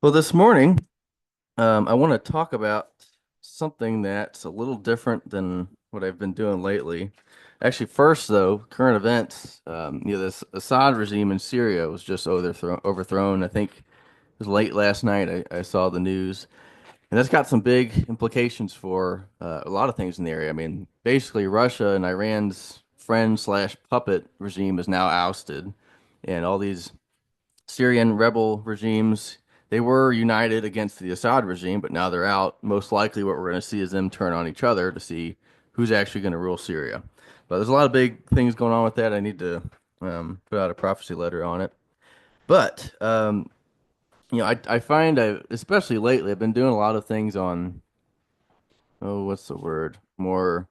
Well, this morning, I want to talk about something that's a little different than what I've been doing lately. Actually, first though, current events. This Assad regime in Syria was just overthrown. I think it was late last night. I saw the news, and that's got some big implications for a lot of things in the area. I mean, basically, Russia and Iran's friend slash puppet regime is now ousted, and all these Syrian rebel regimes, they were united against the Assad regime, but now they're out. Most likely, what we're going to see is them turn on each other to see who's actually going to rule Syria. But there's a lot of big things going on with that. I need to put out a prophecy letter on it. But I find especially lately, I've been doing a lot of things on, what's the word? More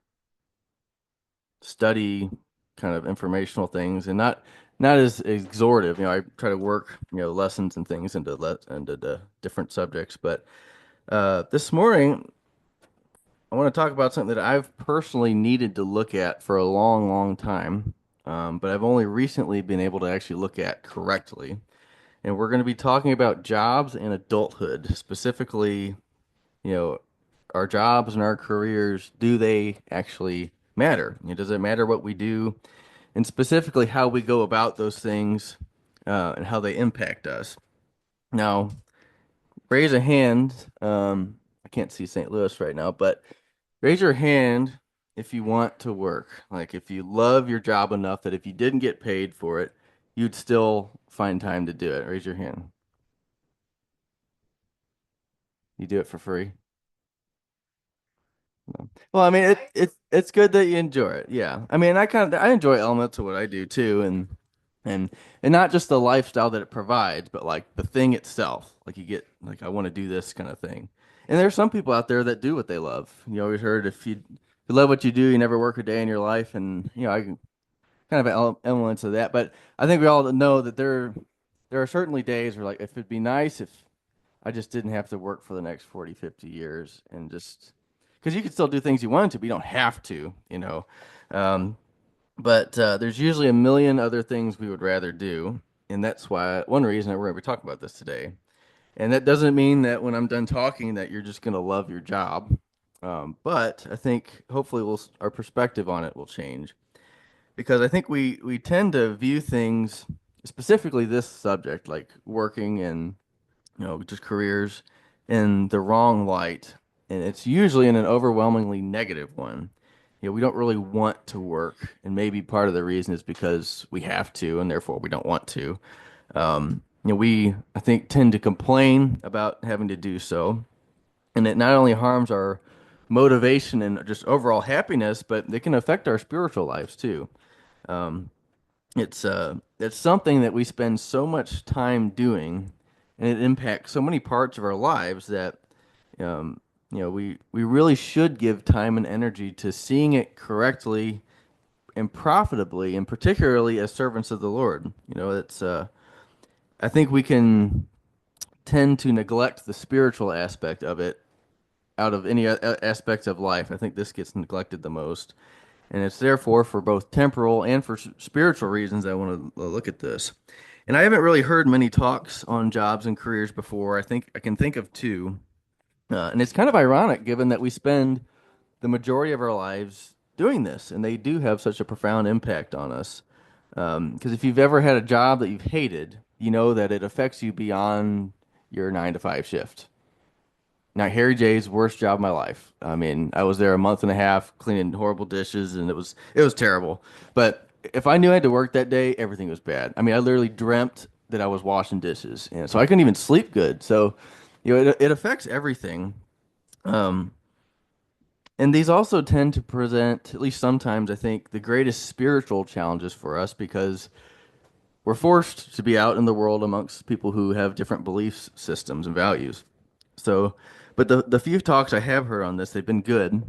study kind of informational things, and not as exhortive. I try to work lessons and things into the different subjects. But this morning I want to talk about something that I've personally needed to look at for a long, long time, but I've only recently been able to actually look at correctly. And we're going to be talking about jobs and adulthood, specifically, you know, our jobs and our careers, do they actually matter? Does it matter what we do, and specifically how we go about those things, and how they impact us? Now, raise a hand. I can't see St. Louis right now, but raise your hand if you want to work. Like if you love your job enough that if you didn't get paid for it, you'd still find time to do it. Raise your hand. You do it for free. Well, I mean, it's good that you enjoy it. Yeah. I mean, I enjoy elements of what I do too, and and not just the lifestyle that it provides, but like the thing itself. Like you get like I want to do this kind of thing. And there's some people out there that do what they love. You always heard if you love what you do, you never work a day in your life, and I can kind of elements of that. But I think we all know that there are certainly days where like if it'd be nice if I just didn't have to work for the next 40, 50 years and just because you can still do things you want to, but you don't have to. Um, but there's usually a million other things we would rather do. And that's why one reason that we're going to be talking about this today. And that doesn't mean that when I'm done talking that you're just going to love your job. But I think hopefully our perspective on it will change because I think we tend to view things, specifically this subject, like working and just careers in the wrong light. And it's usually in an overwhelmingly negative one. We don't really want to work. And maybe part of the reason is because we have to, and therefore we don't want to. I think, tend to complain about having to do so. And it not only harms our motivation and just overall happiness, but it can affect our spiritual lives too. Um, it's something that we spend so much time doing, and it impacts so many parts of our lives that we really should give time and energy to seeing it correctly and profitably, and particularly as servants of the Lord. It's I think we can tend to neglect the spiritual aspect of it out of any aspects of life. I think this gets neglected the most. And it's therefore for both temporal and for spiritual reasons I want to look at this. And I haven't really heard many talks on jobs and careers before. I think I can think of two. And it's kind of ironic given that we spend the majority of our lives doing this, and they do have such a profound impact on us. Because if you've ever had a job that you've hated, you know that it affects you beyond your 9 to 5 shift. Now, Harry J's worst job of my life. I mean, I was there a month and a half cleaning horrible dishes, and it was terrible. But if I knew I had to work that day, everything was bad. I mean, I literally dreamt that I was washing dishes, and so I couldn't even sleep good. So, it affects everything. Um, and these also tend to present, at least sometimes, I think, the greatest spiritual challenges for us because we're forced to be out in the world amongst people who have different belief systems and values. So, but the few talks I have heard on this, they've been good,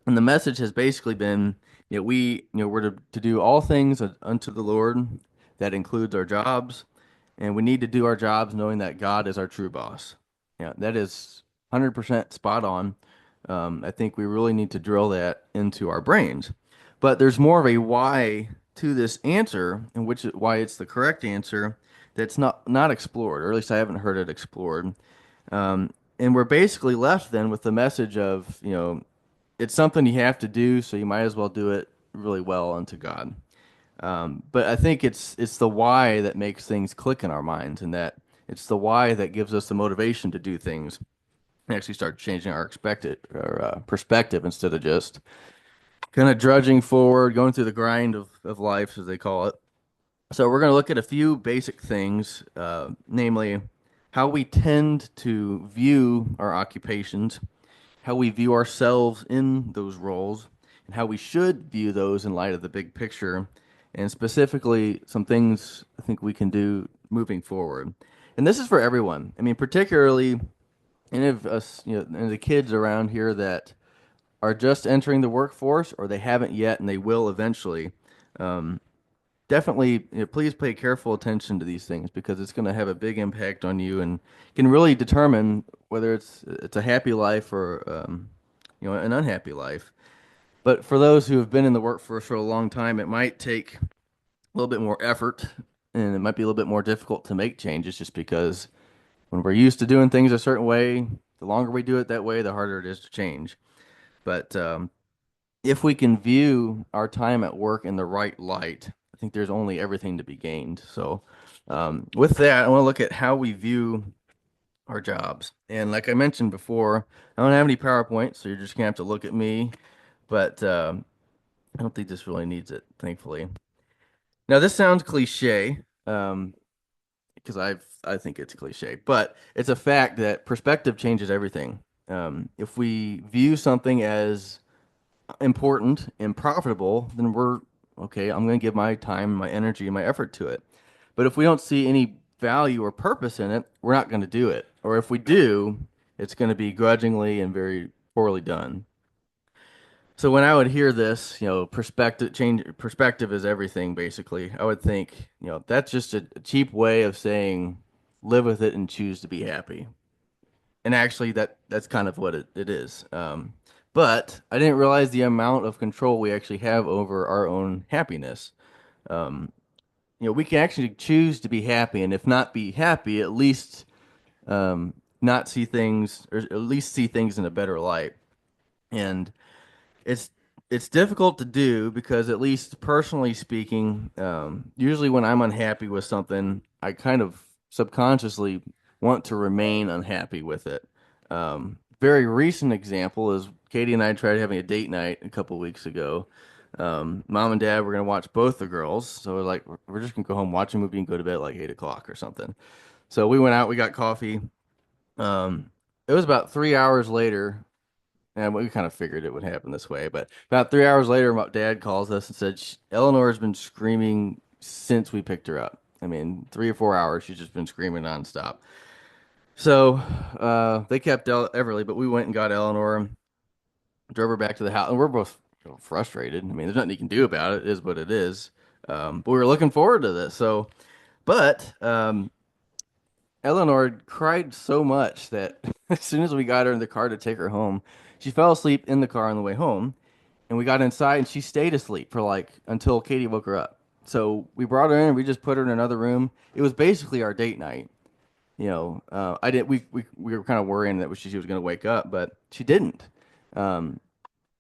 and the message has basically been, we're to do all things unto the Lord. That includes our jobs, and we need to do our jobs knowing that God is our true boss. Yeah, that is 100% spot on. I think we really need to drill that into our brains. But there's more of a why to this answer, and which is why it's the correct answer, that's not explored, or at least I haven't heard it explored. Um, and we're basically left then with the message of, it's something you have to do, so you might as well do it really well unto God. But I think it's the why that makes things click in our minds, and that it's the why that gives us the motivation to do things and actually start changing our expected or perspective instead of just kind of drudging forward, going through the grind of life, as they call it. So we're going to look at a few basic things, namely how we tend to view our occupations, how we view ourselves in those roles, and how we should view those in light of the big picture, and specifically some things I think we can do moving forward. And this is for everyone. I mean, particularly any of us, any of the kids around here that are just entering the workforce or they haven't yet and they will eventually. Um, Definitely, please pay careful attention to these things because it's going to have a big impact on you and can really determine whether it's a happy life or an unhappy life. But for those who have been in the workforce for a long time, it might take a little bit more effort and it might be a little bit more difficult to make changes just because when we're used to doing things a certain way, the longer we do it that way, the harder it is to change. But if we can view our time at work in the right light, I think there's only everything to be gained. So, with that, I want to look at how we view our jobs. And like I mentioned before, I don't have any PowerPoint, so you're just gonna have to look at me. But I don't think this really needs it, thankfully. Now, this sounds cliche, because I think it's cliche, but it's a fact that perspective changes everything. If we view something as important and profitable, then we're okay. I'm going to give my time, my energy, and my effort to it. But if we don't see any value or purpose in it, we're not going to do it. Or if we do, it's going to be grudgingly and very poorly done. So when I would hear this, perspective is everything, basically, I would think, that's just a cheap way of saying live with it and choose to be happy. And actually, that's kind of what it is. But I didn't realize the amount of control we actually have over our own happiness. Um, we can actually choose to be happy, and if not be happy, at least not see things, or at least see things in a better light. And it's it's difficult to do because at least personally speaking, usually when I'm unhappy with something, I kind of subconsciously want to remain unhappy with it. Very recent example is Katie and I tried having a date night a couple weeks ago. Mom and Dad were gonna watch both the girls, so we're like, we're just gonna go home, watch a movie, and go to bed at like 8 o'clock or something. So we went out, we got coffee. It was about 3 hours later. And we kind of figured it would happen this way. But about 3 hours later, my dad calls us and said, Eleanor has been screaming since we picked her up. I mean, 3 or 4 hours, she's just been screaming nonstop. So they kept Everly, but we went and got Eleanor, drove her back to the house, and we're both frustrated. I mean, there's nothing you can do about it. It is what it is. But we were looking forward to this. But Eleanor cried so much that as soon as we got her in the car to take her home, she fell asleep in the car on the way home. And we got inside and she stayed asleep for like until Katie woke her up. So we brought her in and we just put her in another room. It was basically our date night. I didn't. We were kind of worrying that she was going to wake up, but she didn't. Um,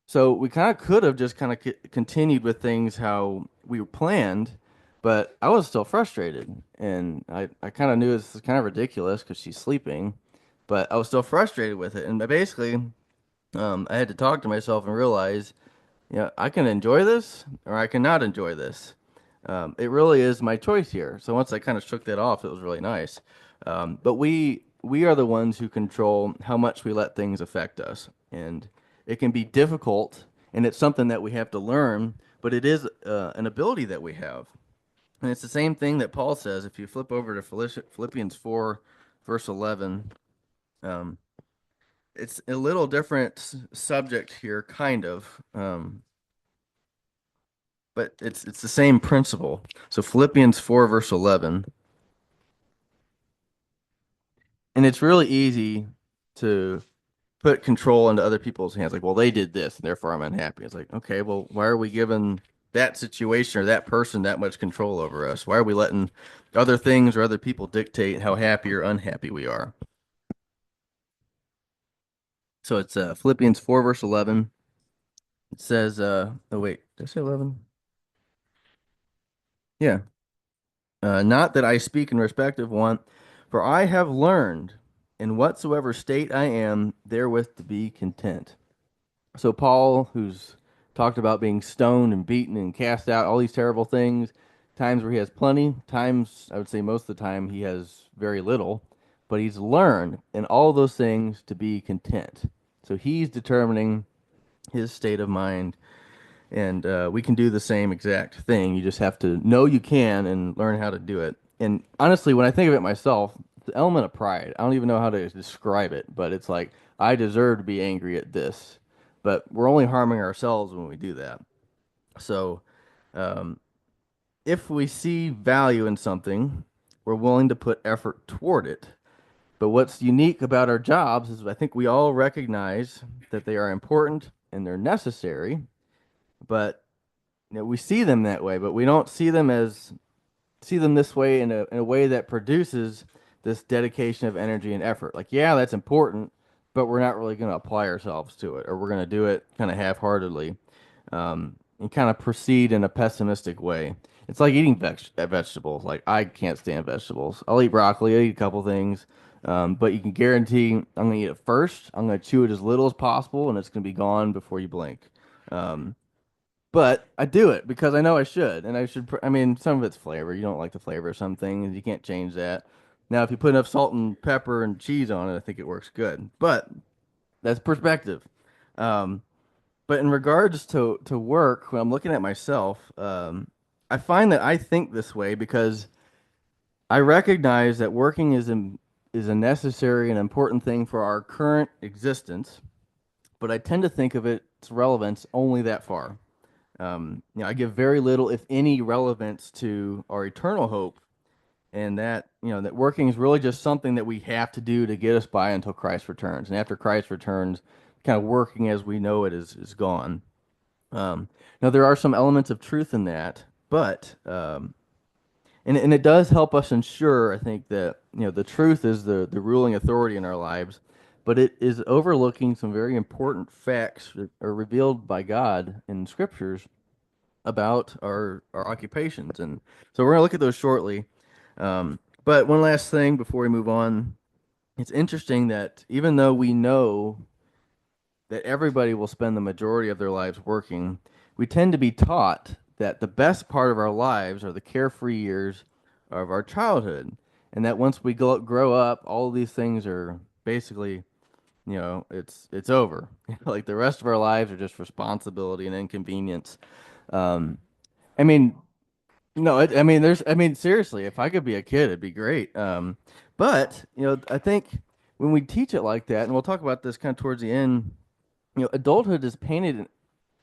so we kind of could have just kind of continued with things how we planned, but I was still frustrated, and I kind of knew this was kind of ridiculous because she's sleeping, but I was still frustrated with it, and basically, I had to talk to myself and realize, I can enjoy this or I cannot enjoy this. It really is my choice here. So once I kind of shook that off, it was really nice. But we are the ones who control how much we let things affect us, and it can be difficult, and it's something that we have to learn. But it is an ability that we have, and it's the same thing that Paul says. If you flip over to Philippians 4, verse 11, um, it's a little different subject here, kind of. But it's the same principle. So Philippians 4 verse 11, and it's really easy to put control into other people's hands. Like, well, they did this, and therefore I'm unhappy. It's like, okay, well, why are we given? that situation or that person that much control over us? Why are we letting other things or other people dictate how happy or unhappy we are? So it's Philippians 4 verse 11. It says, oh wait, did I say 11? Yeah. Not that I speak in respect of one, for I have learned in whatsoever state I am therewith to be content. So Paul, who's talked about being stoned and beaten and cast out, all these terrible things, times where he has plenty, times I would say most of the time he has very little, but he's learned in all those things to be content. So he's determining his state of mind, and we can do the same exact thing. You just have to know you can and learn how to do it. And honestly, when I think of it myself, the element of pride, I don't even know how to describe it, but it's like, I deserve to be angry at this. But we're only harming ourselves when we do that. So um, if we see value in something, we're willing to put effort toward it. But what's unique about our jobs is I think we all recognize that they are important and they're necessary, but we see them that way, but we don't see them this way in a way that produces this dedication of energy and effort. Like, yeah, that's important, but we're not really going to apply ourselves to it, or we're going to do it kind of half-heartedly, and kind of proceed in a pessimistic way. It's like eating vegetables. Like, I can't stand vegetables. I'll eat broccoli, I'll eat a couple things, but you can guarantee I'm going to eat it first. I'm going to chew it as little as possible, and it's going to be gone before you blink. Um, but I do it because I know I should, and I should. I mean, some of it's flavor. You don't like the flavor of some things. You can't change that. Now, if you put enough salt and pepper and cheese on it, I think it works good. But that's perspective. Um, but in regards to work, when I'm looking at myself, I find that I think this way because I recognize that working is a necessary and important thing for our current existence. But I tend to think of its relevance only that far. I give very little, if any, relevance to our eternal hope, and that working is really just something that we have to do to get us by until Christ returns. And after Christ returns, kind of working as we know it is gone. Um, Now there are some elements of truth in that, but and it does help us ensure, I think, that the truth is the ruling authority in our lives, but it is overlooking some very important facts that are revealed by God in scriptures about our occupations, and so we're gonna look at those shortly. But one last thing before we move on, it's interesting that even though we know that everybody will spend the majority of their lives working, we tend to be taught that the best part of our lives are the carefree years of our childhood, and that once we grow up, all of these things are basically, it's over. Like the rest of our lives are just responsibility and inconvenience. Um, I mean, no, I mean, seriously, if I could be a kid, it'd be great. But I think when we teach it like that, and we'll talk about this kind of towards the end, adulthood is painted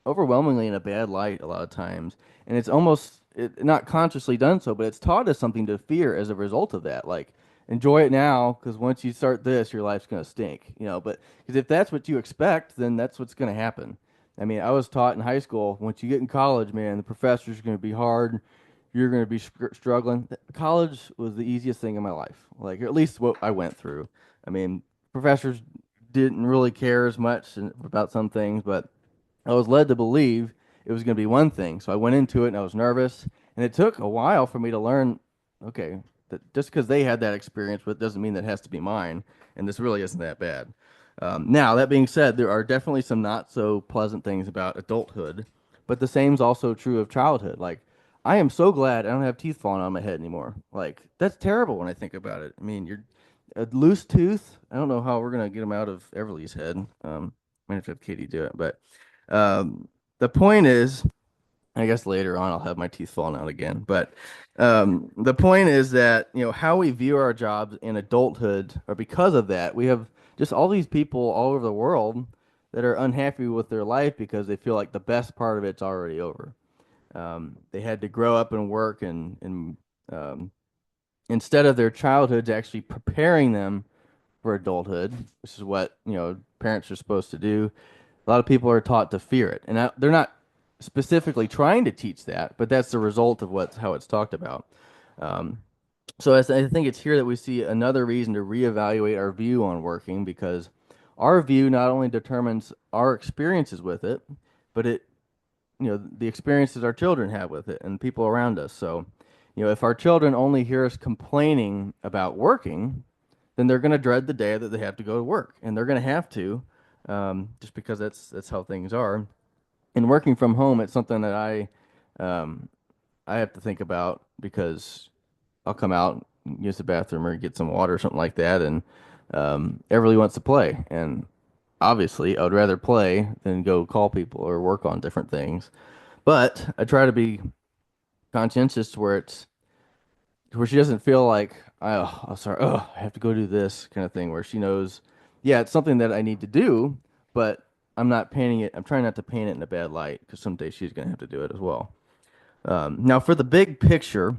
overwhelmingly in a bad light a lot of times, and it's almost not consciously done so, but it's taught us something to fear as a result of that. Like, enjoy it now, because once you start this, your life's gonna stink. But because if that's what you expect, then that's what's gonna happen. I mean, I was taught in high school, once you get in college, man, the professors are gonna be hard. You're gonna be struggling. College was the easiest thing in my life, like, or at least what I went through. I mean, professors didn't really care as much about some things, but I was led to believe it was going to be one thing. So I went into it and I was nervous. And it took a while for me to learn, okay, that just because they had that experience, but it doesn't mean that has to be mine. And this really isn't that bad. Now, that being said, there are definitely some not so pleasant things about adulthood, but the same is also true of childhood. Like, I am so glad I don't have teeth falling on my head anymore. Like, that's terrible when I think about it. I mean, you're a loose tooth. I don't know how we're gonna get them out of Everly's head. Might have to have Katie do it, but um, the point is, I guess later on I'll have my teeth falling out again. But the point is that how we view our jobs in adulthood, or because of that, we have just all these people all over the world that are unhappy with their life because they feel like the best part of it's already over. They had to grow up and work and instead of their childhoods actually preparing them for adulthood, which is what parents are supposed to do. A lot of people are taught to fear it, and they're not. specifically trying to teach that, but that's the result of what's how it's talked about. Um, I think it's here that we see another reason to reevaluate our view on working because our view not only determines our experiences with it, but the experiences our children have with it and people around us. So, if our children only hear us complaining about working, then they're going to dread the day that they have to go to work, and they're going to have to, just because that's how things are. And working from home, it's something that um, I have to think about because I'll come out, use the bathroom or get some water or something like that, and everybody wants to play. And obviously, I would rather play than go call people or work on different things. But I try to be conscientious to where she doesn't feel like, oh, sorry, oh, I have to go do this kind of thing, where she knows, yeah, it's something that I need to do, but I'm not painting it. I'm trying not to paint it in a bad light because someday she's going to have to do it as well. Now, for the big picture,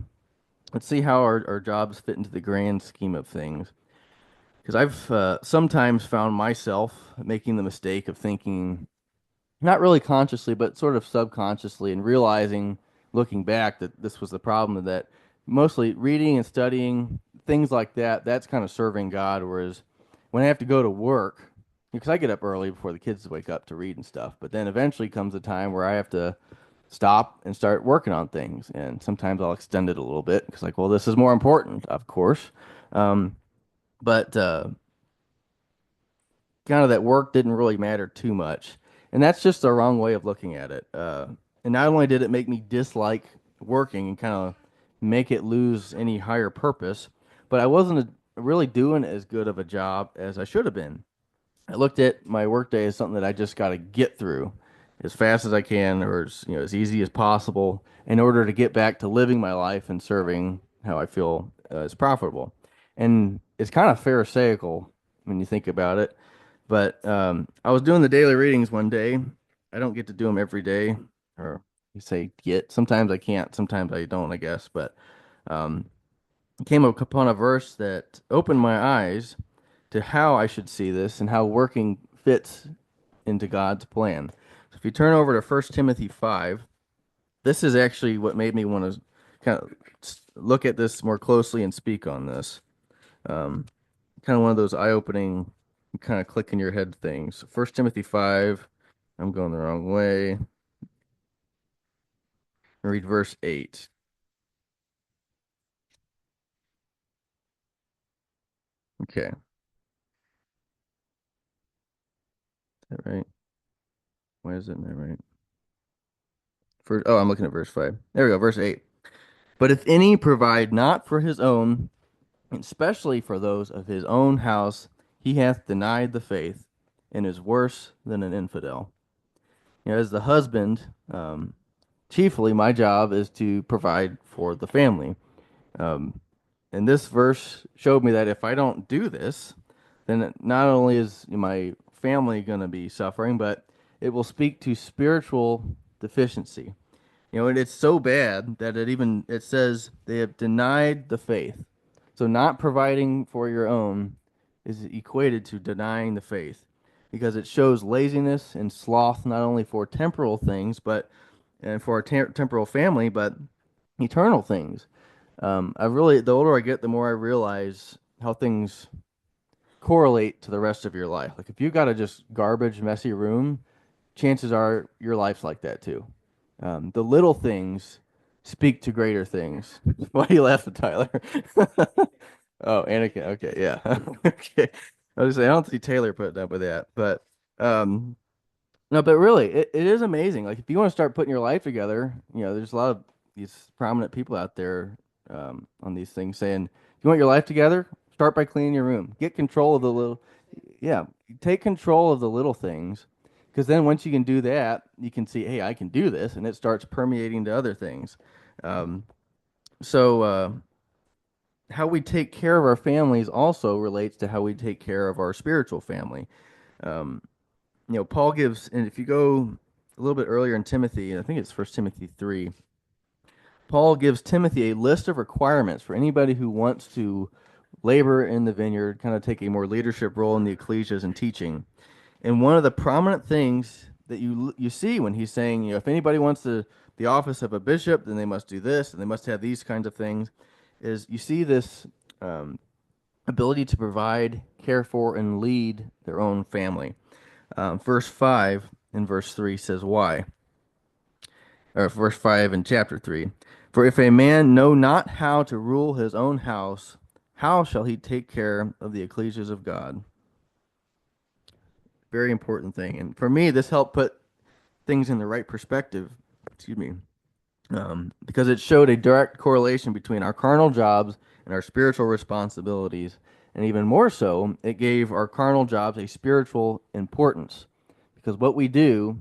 let's see how our jobs fit into the grand scheme of things. Because I've sometimes found myself making the mistake of thinking, not really consciously, but sort of subconsciously, and realizing, looking back, that this was the problem that mostly reading and studying, things like that, that's kind of serving God. Whereas when I have to go to work, because I get up early before the kids wake up to read and stuff, but then eventually comes a time where I have to stop and start working on things. And sometimes I'll extend it a little bit because, like, well, this is more important, of course. Um, but kind of that work didn't really matter too much. And that's just the wrong way of looking at it. And not only did it make me dislike working and kind of make it lose any higher purpose, but I wasn't really doing as good of a job as I should have been. I looked at my workday as something that I just got to get through as fast as I can, or as easy as possible, in order to get back to living my life and serving how I feel is profitable. And it's kind of pharisaical when you think about it. But I was doing the daily readings one day. I don't get to do them every day, or you say get. Sometimes I can't. Sometimes I don't, I guess. But um, came upon a verse that opened my eyes to how I should see this and how working fits into God's plan. So if you turn over to First Timothy 5, this is actually what made me want to kind of look at this more closely and speak on this. Um, Kind of one of those eye-opening, kind of click in your head things. First Timothy 5, I'm going the wrong way. Read verse 8. Okay, is that right? Why is it not right? I'm looking at verse 5. There we go, verse 8. But if any provide not for his own, especially for those of his own house, he hath denied the faith and is worse than an infidel. As the husband, chiefly my job is to provide for the family. Um, and this verse showed me that if I don't do this, then not only is my family going to be suffering, but it will speak to spiritual deficiency. And it's so bad that it says they have denied the faith. So not providing for your own is equated to denying the faith because it shows laziness and sloth not only for temporal things, but and for our temporal family, but eternal things. The older I get, the more I realize how things correlate to the rest of your life. Like if you got a just garbage, messy room, chances are your life's like that too. The little things speak to greater things. Why are you laughing, Tyler? Oh, Anakin. Okay, yeah. Okay. I was saying I don't see Taylor putting up with that, but um, no, but really, it is amazing. Like if you want to start putting your life together, there's a lot of these prominent people out there on these things saying, if you want your life together, start by cleaning your room. Get control of the little, yeah, take control of the little things, because then once you can do that, you can see, hey, I can do this, and it starts permeating to other things. Um, so how we take care of our families also relates to how we take care of our spiritual family. Um, Paul gives, and if you go a little bit earlier in Timothy, I think it's First Timothy 3, Paul gives Timothy a list of requirements for anybody who wants to labor in the vineyard, kind of take a more leadership role in the ecclesias and teaching. And one of the prominent things that you see when he's saying, if anybody wants the office of a bishop, then they must do this, and they must have these kinds of things, is you see this um, ability to provide, care for, and lead their own family. Verse 5 and verse 3 says why, or verse 5 in chapter 3. For if a man know not how to rule his own house, how shall he take care of the ecclesias of God? Very important thing. And for me, this helped put things in the right perspective. Excuse me. Because it showed a direct correlation between our carnal jobs and our spiritual responsibilities. And even more so, it gave our carnal jobs a spiritual importance. Because what we do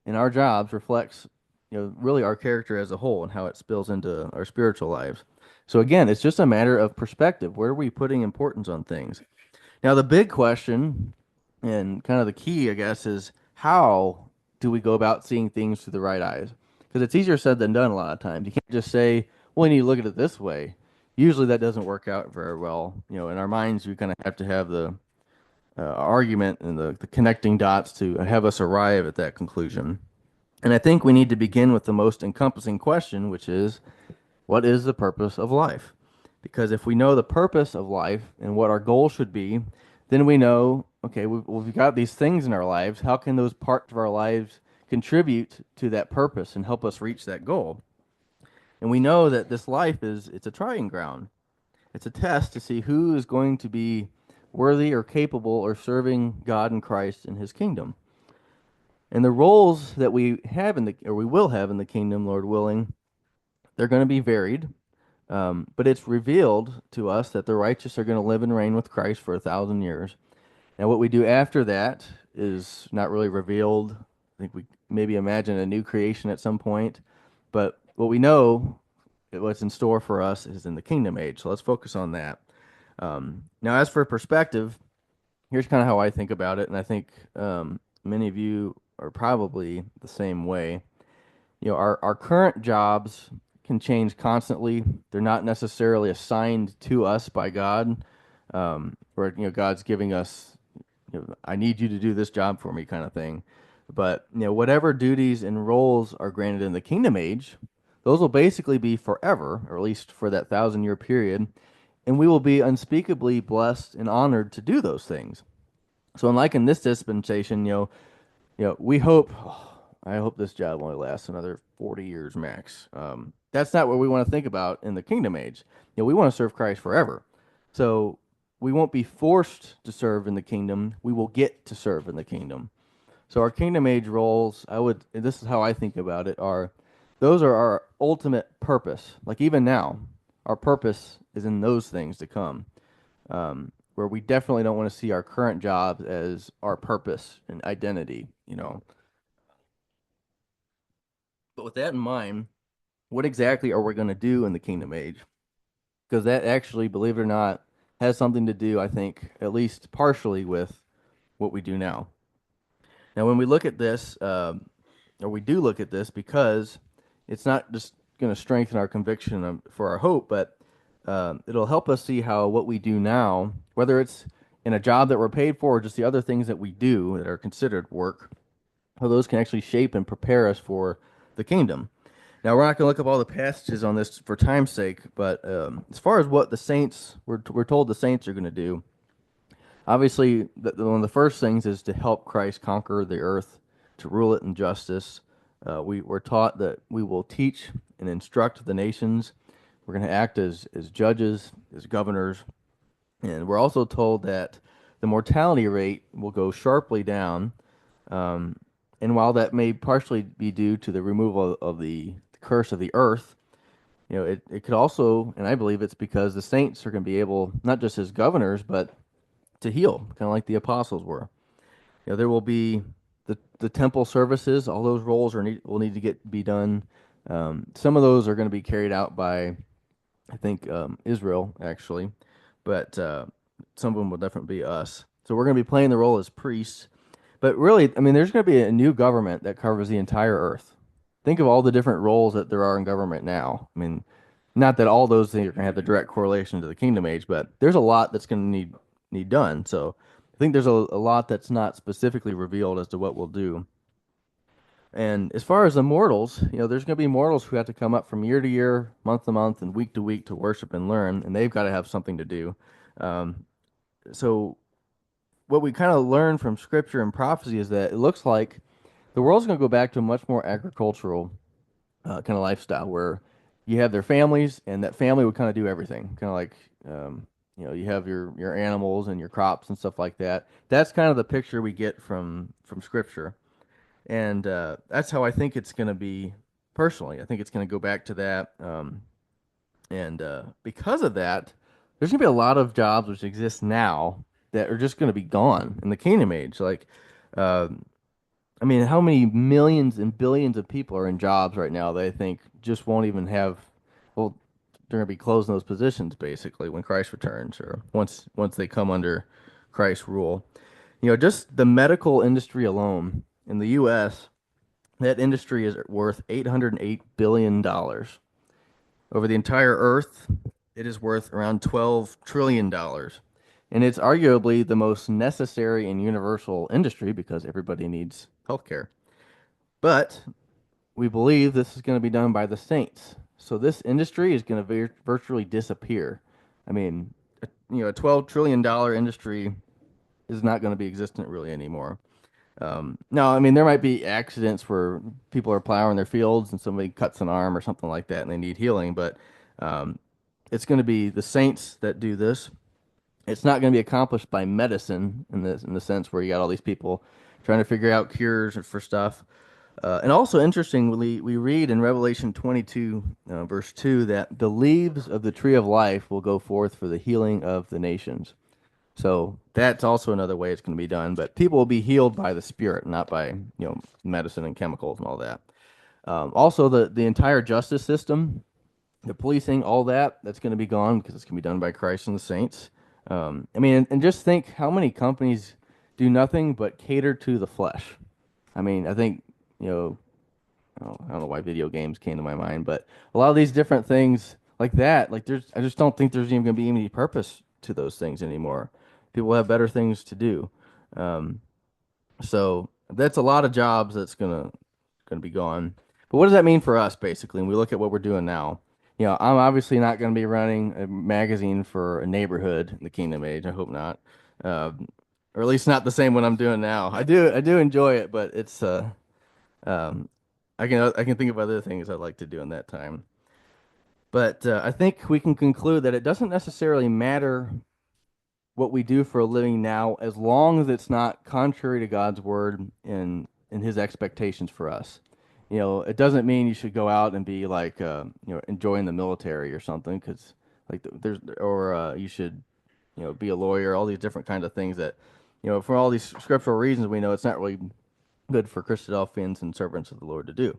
in our jobs reflects, really our character as a whole and how it spills into our spiritual lives. So again, it's just a matter of perspective. Where are we putting importance on things? Now, the big question and kind of the key, I guess, is how do we go about seeing things through the right eyes? Because it's easier said than done a lot of times. You can't just say, well, you need to look at it this way. Usually that doesn't work out very well. In our minds, we kind of have to have the argument and the connecting dots to have us arrive at that conclusion. And I think we need to begin with the most encompassing question, which is, what is the purpose of life? Because if we know the purpose of life and what our goal should be, then we know, okay, we've got these things in our lives. How can those parts of our lives contribute to that purpose and help us reach that goal? And we know that this life it's a trying ground. It's a test to see who is going to be worthy or capable of serving God and Christ in his kingdom. And the roles that we have or we will have in the kingdom, Lord willing, they're going to be varied. But it's revealed to us that the righteous are going to live and reign with Christ for 1,000 years. Now, what we do after that is not really revealed. I think we maybe imagine a new creation at some point. But what we know, what's in store for us, is in the kingdom age. So let's focus on that. Now, as for perspective, here's kind of how I think about it. And I think many of you are probably the same way. Our current jobs can change constantly. They're not necessarily assigned to us by God, where God's giving us, I need you to do this job for me, kind of thing. But whatever duties and roles are granted in the kingdom age, those will basically be forever, or at least for that 1,000 year period, and we will be unspeakably blessed and honored to do those things. So, unlike in this dispensation, we hope, I hope this job only lasts another 40 years max. That's not what we want to think about in the kingdom age. We want to serve Christ forever. So we won't be forced to serve in the kingdom. We will get to serve in the kingdom. So our kingdom age roles, this is how I think about it, those are our ultimate purpose. Like even now, our purpose is in those things to come. Where we definitely don't want to see our current jobs as our purpose and identity. But with that in mind, what exactly are we going to do in the kingdom age? Because that actually, believe it or not, has something to do, I think, at least partially with what we do now. Now, when we look at this, or we do look at this, because it's not just going to strengthen our conviction for our hope, but it'll help us see how what we do now, whether it's in a job that we're paid for or just the other things that we do that are considered work, how those can actually shape and prepare us for the kingdom. Now, we're not going to look up all the passages on this for time's sake, but as far as what the saints, we're told the saints are going to do, obviously, one of the first things is to help Christ conquer the earth, to rule it in justice. We're taught that we will teach and instruct the nations. We're going to act as judges, as governors, and we're also told that the mortality rate will go sharply down. And while that may partially be due to the removal of the curse of the earth, it could also, and I believe it's because the saints are going to be able, not just as governors, but to heal, kind of like the apostles were. There will be the temple services. All those roles will need to be done. Some of those are going to be carried out by, I think, Israel actually, but some of them will definitely be us. So we're going to be playing the role as priests. But really, I mean, there's going to be a new government that covers the entire earth. Think of all the different roles that there are in government now. I mean, not that all those things are going to have the direct correlation to the kingdom age, but there's a lot that's going to need done. So I think there's a lot that's not specifically revealed as to what we'll do. And as far as the mortals, there's going to be mortals who have to come up from year to year, month to month, and week to week to worship and learn, and they've got to have something to do. Um, so what we kind of learn from scripture and prophecy is that it looks like the world's going to go back to a much more agricultural kind of lifestyle where you have their families, and that family would kind of do everything, kind of like you have your animals and your crops and stuff like that. That's kind of the picture we get from scripture, and that's how I think it's going to be personally. I think it's going to go back to that, and because of that, there's going to be a lot of jobs which exist now that are just going to be gone in the kingdom age. Like, uh, I mean, how many millions and billions of people are in jobs right now that I think just won't even have, well, they're going to be closing those positions basically when Christ returns or once they come under Christ's rule. Just the medical industry alone in the US, that industry is worth $808 billion dollars. Over the entire earth, it is worth around $12 trillion dollars. And it's arguably the most necessary and universal industry because everybody needs healthcare. But we believe this is going to be done by the saints. So this industry is going to virtually disappear. I mean, a $12 trillion industry is not going to be existent really anymore. No, I mean, there might be accidents where people are plowing their fields and somebody cuts an arm or something like that and they need healing, but um, it's going to be the saints that do this. It's not going to be accomplished by medicine in the sense where you got all these people trying to figure out cures for stuff. And also, interestingly, we read in Revelation 22, verse 2, that the leaves of the tree of life will go forth for the healing of the nations. So that's also another way it's going to be done. But people will be healed by the Spirit, not by medicine and chemicals and all that. Also, the entire justice system, the policing, all that's going to be gone because it's going to be done by Christ and the saints. I mean, and just think how many companies do nothing but cater to the flesh. I mean, I think you know oh, I don't know why video games came to my mind, but a lot of these different things like that, like I just don't think there's even going to be any purpose to those things anymore. People have better things to do. Um, so that's a lot of jobs that's gonna be gone. But what does that mean for us, basically? And we look at what we're doing now. I'm obviously not going to be running a magazine for a neighborhood in the Kingdom Age. I hope not, or at least not the same one I'm doing now. I do enjoy it, but it's um, I can think of other things I'd like to do in that time. But I think we can conclude that it doesn't necessarily matter what we do for a living now, as long as it's not contrary to God's word and His expectations for us. It doesn't mean you should go out and be like, enjoying the military or something, because like there's or you should, be a lawyer. All these different kinds of things that, for all these scriptural reasons, we know it's not really good for Christadelphians and servants of the Lord to do.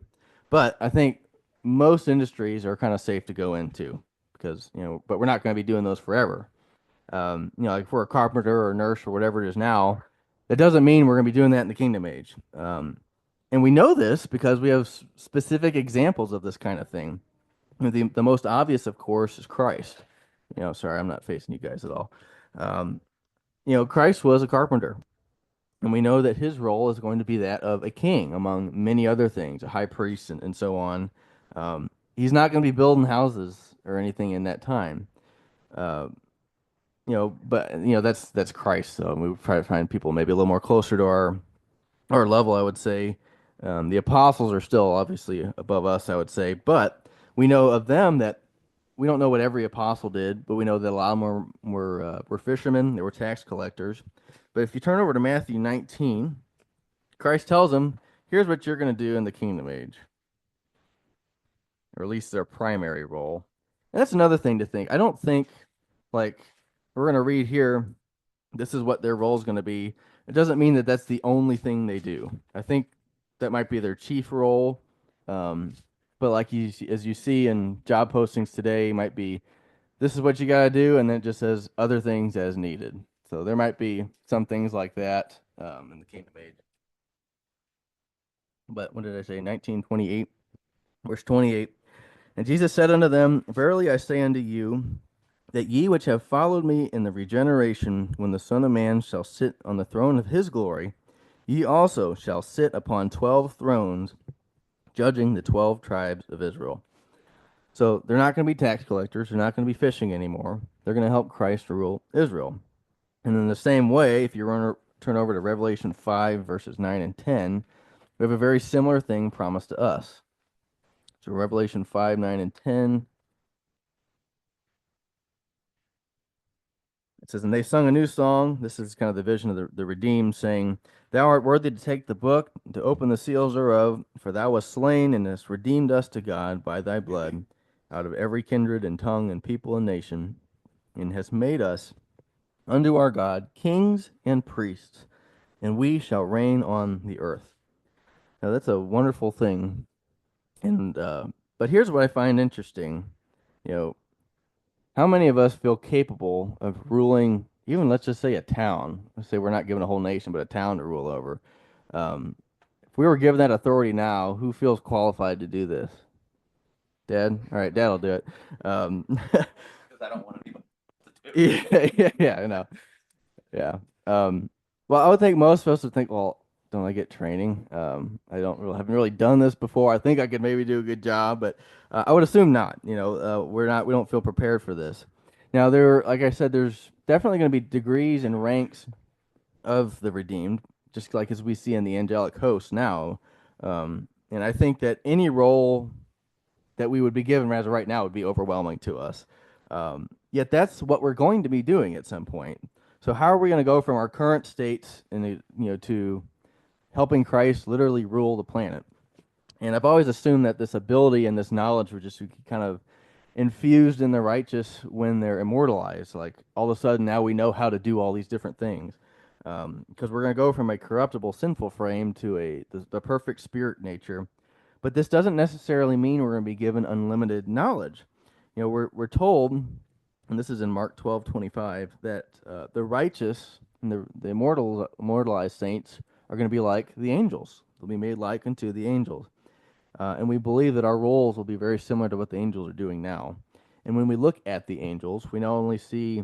But I think most industries are kind of safe to go into because, but we're not going to be doing those forever. Like if we're a carpenter or a nurse or whatever it is now, that doesn't mean we're going to be doing that in the kingdom age. And we know this because we have specific examples of this kind of thing. The most obvious, of course, is Christ. Sorry, I'm not facing you guys at all. Um, Christ was a carpenter. And we know that his role is going to be that of a king, among many other things, a high priest, and so on. He's not going to be building houses or anything in that time. Uh, but that's Christ. So we would try to find people maybe a little more closer to our level, I would say. The apostles are still obviously above us, I would say, but we know of them that we don't know what every apostle did, but we know that a lot of them were fishermen, they were tax collectors. But if you turn over to Matthew 19, Christ tells them, "Here's what you're going to do in the kingdom age," or at least their primary role. And that's another thing to think. I don't think like we're going to read here, this is what their role is going to be. It doesn't mean that that's the only thing they do. I think that might be their chief role. Um, but like as you see in job postings today, might be this is what you got to do, and then it just says other things as needed. So there might be some things like that in the kingdom age. But what did I say? 1928, verse 28. And Jesus said unto them, Verily I say unto you, that ye which have followed me in the regeneration, when the Son of Man shall sit on the throne of his glory, Ye also shall sit upon 12 thrones, judging the 12 tribes of Israel. So they're not going to be tax collectors. They're not going to be fishing anymore. They're going to help Christ rule Israel. And in the same way, if you turn over to Revelation 5, verses 9 and 10, we have a very similar thing promised to us. So Revelation 5, 9, and 10, it says, And they sung a new song. This is kind of the vision of the redeemed, saying, Thou art worthy to take the book, to open the seals thereof, for thou wast slain and hast redeemed us to God by thy blood out of every kindred and tongue and people and nation, and hast made us unto our God kings and priests, and we shall reign on the earth. Now that's a wonderful thing. And but here's what I find interesting. You know, how many of us feel capable of ruling even, let's just say, a town? Let's say we're not given a whole nation, but a town to rule over. Um, if we were given that authority now, who feels qualified to do this? Dad? All right, Dad'll do it. Because I don't want to be. Yeah, I know. Yeah. Um, well, I would think most of us would think, well, don't I get training? Haven't really done this before. I think I could maybe do a good job, but I would assume not. We don't feel prepared for this. Now, like I said, there's definitely going to be degrees and ranks of the redeemed, just like as we see in the angelic host now. And I think that any role that we would be given as of right now would be overwhelming to us. Yet that's what we're going to be doing at some point. So how are we going to go from our current states to helping Christ literally rule the planet? And I've always assumed that this ability and this knowledge were just kind of infused in the righteous when they're immortalized. Like all of a sudden now we know how to do all these different things. Because we're going to go from a corruptible, sinful frame to the perfect spirit nature. But this doesn't necessarily mean we're going to be given unlimited knowledge. We're told, and this is in Mark 12:25, that the righteous and the immortalized saints are going to be like the angels. They'll be made like unto the angels. And we believe that our roles will be very similar to what the angels are doing now. And when we look at the angels, we not only see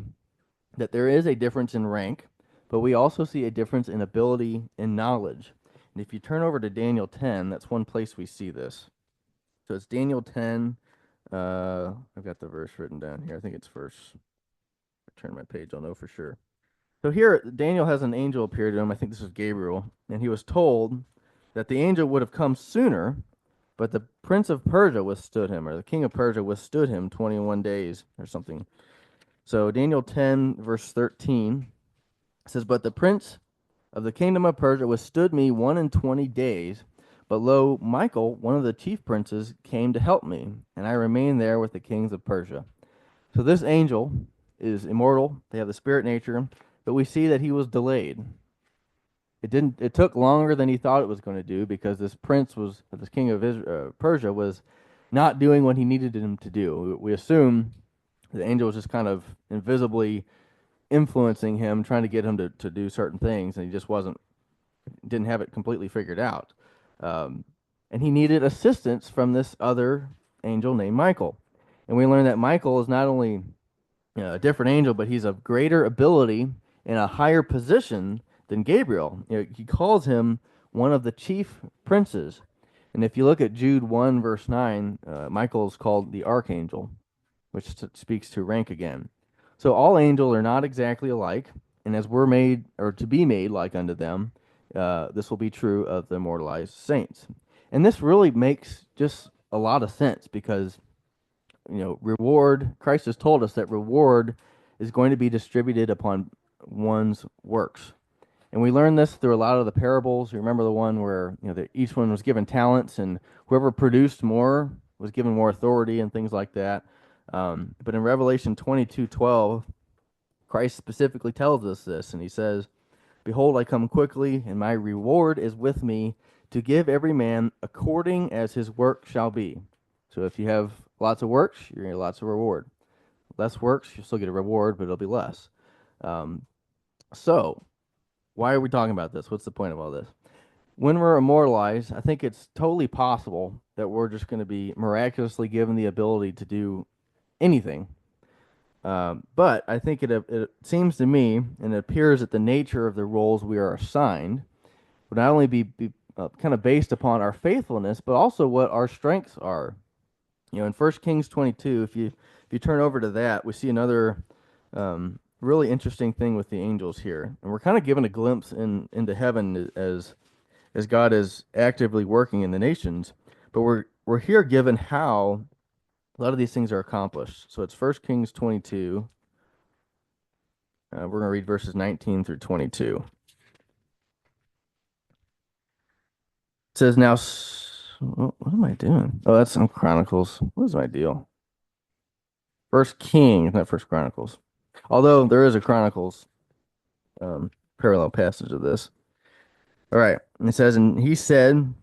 that there is a difference in rank, but we also see a difference in ability and knowledge. And if you turn over to Daniel 10, that's one place we see this. So it's Daniel 10. I've got the verse written down here. I think it's verse. I turn my page, I'll know for sure. So here, Daniel has an angel appear to him. I think this is Gabriel. And he was told that the angel would have come sooner, but the prince of Persia withstood him, or the king of Persia withstood him 21 days or something. So Daniel 10, verse 13 says, But the prince of the kingdom of Persia withstood me 21 days. But lo, Michael, one of the chief princes, came to help me, and I remained there with the kings of Persia. So this angel is immortal. They have the spirit nature, but we see that he was delayed. It took longer than he thought it was going to do because this king of Persia was not doing what he needed him to do. We assume the angel was just kind of invisibly influencing him, trying to get him to do certain things, and he just didn't have it completely figured out. And he needed assistance from this other angel named Michael. And we learn that Michael is not only a different angel, but he's of greater ability and a higher position than Gabriel. He calls him one of the chief princes. And if you look at Jude 1, verse 9, Michael is called the archangel, which speaks to rank again. So all angels are not exactly alike, and as we're made, or to be made like unto them, this will be true of the immortalized saints. And this really makes just a lot of sense because, Christ has told us that reward is going to be distributed upon one's works. And we learn this through a lot of the parables. You remember the one where, each one was given talents, and whoever produced more was given more authority and things like that. But in Revelation 22:12, Christ specifically tells us this, and he says, Behold, I come quickly, and my reward is with me to give every man according as his work shall be. So if you have lots of works, you're going to get lots of reward. Less works, you'll still get a reward, but it'll be less. So, why are we talking about this? What's the point of all this? When we're immortalized, I think it's totally possible that we're just going to be miraculously given the ability to do anything. But I think it seems to me, and it appears that the nature of the roles we are assigned would not only be kind of based upon our faithfulness, but also what our strengths are. In First Kings 22, if you turn over to that, we see another really interesting thing with the angels here, and we're kind of given a glimpse into heaven as God is actively working in the nations. But we're here given how a lot of these things are accomplished. So it's First Kings 22. We're going to read verses 19 through 22. It says, "Now, what am I doing? Oh, that's on Chronicles. What is my deal? First King, not First Chronicles. Although there is a Chronicles um, parallel passage of this. All right. And it says, and he said,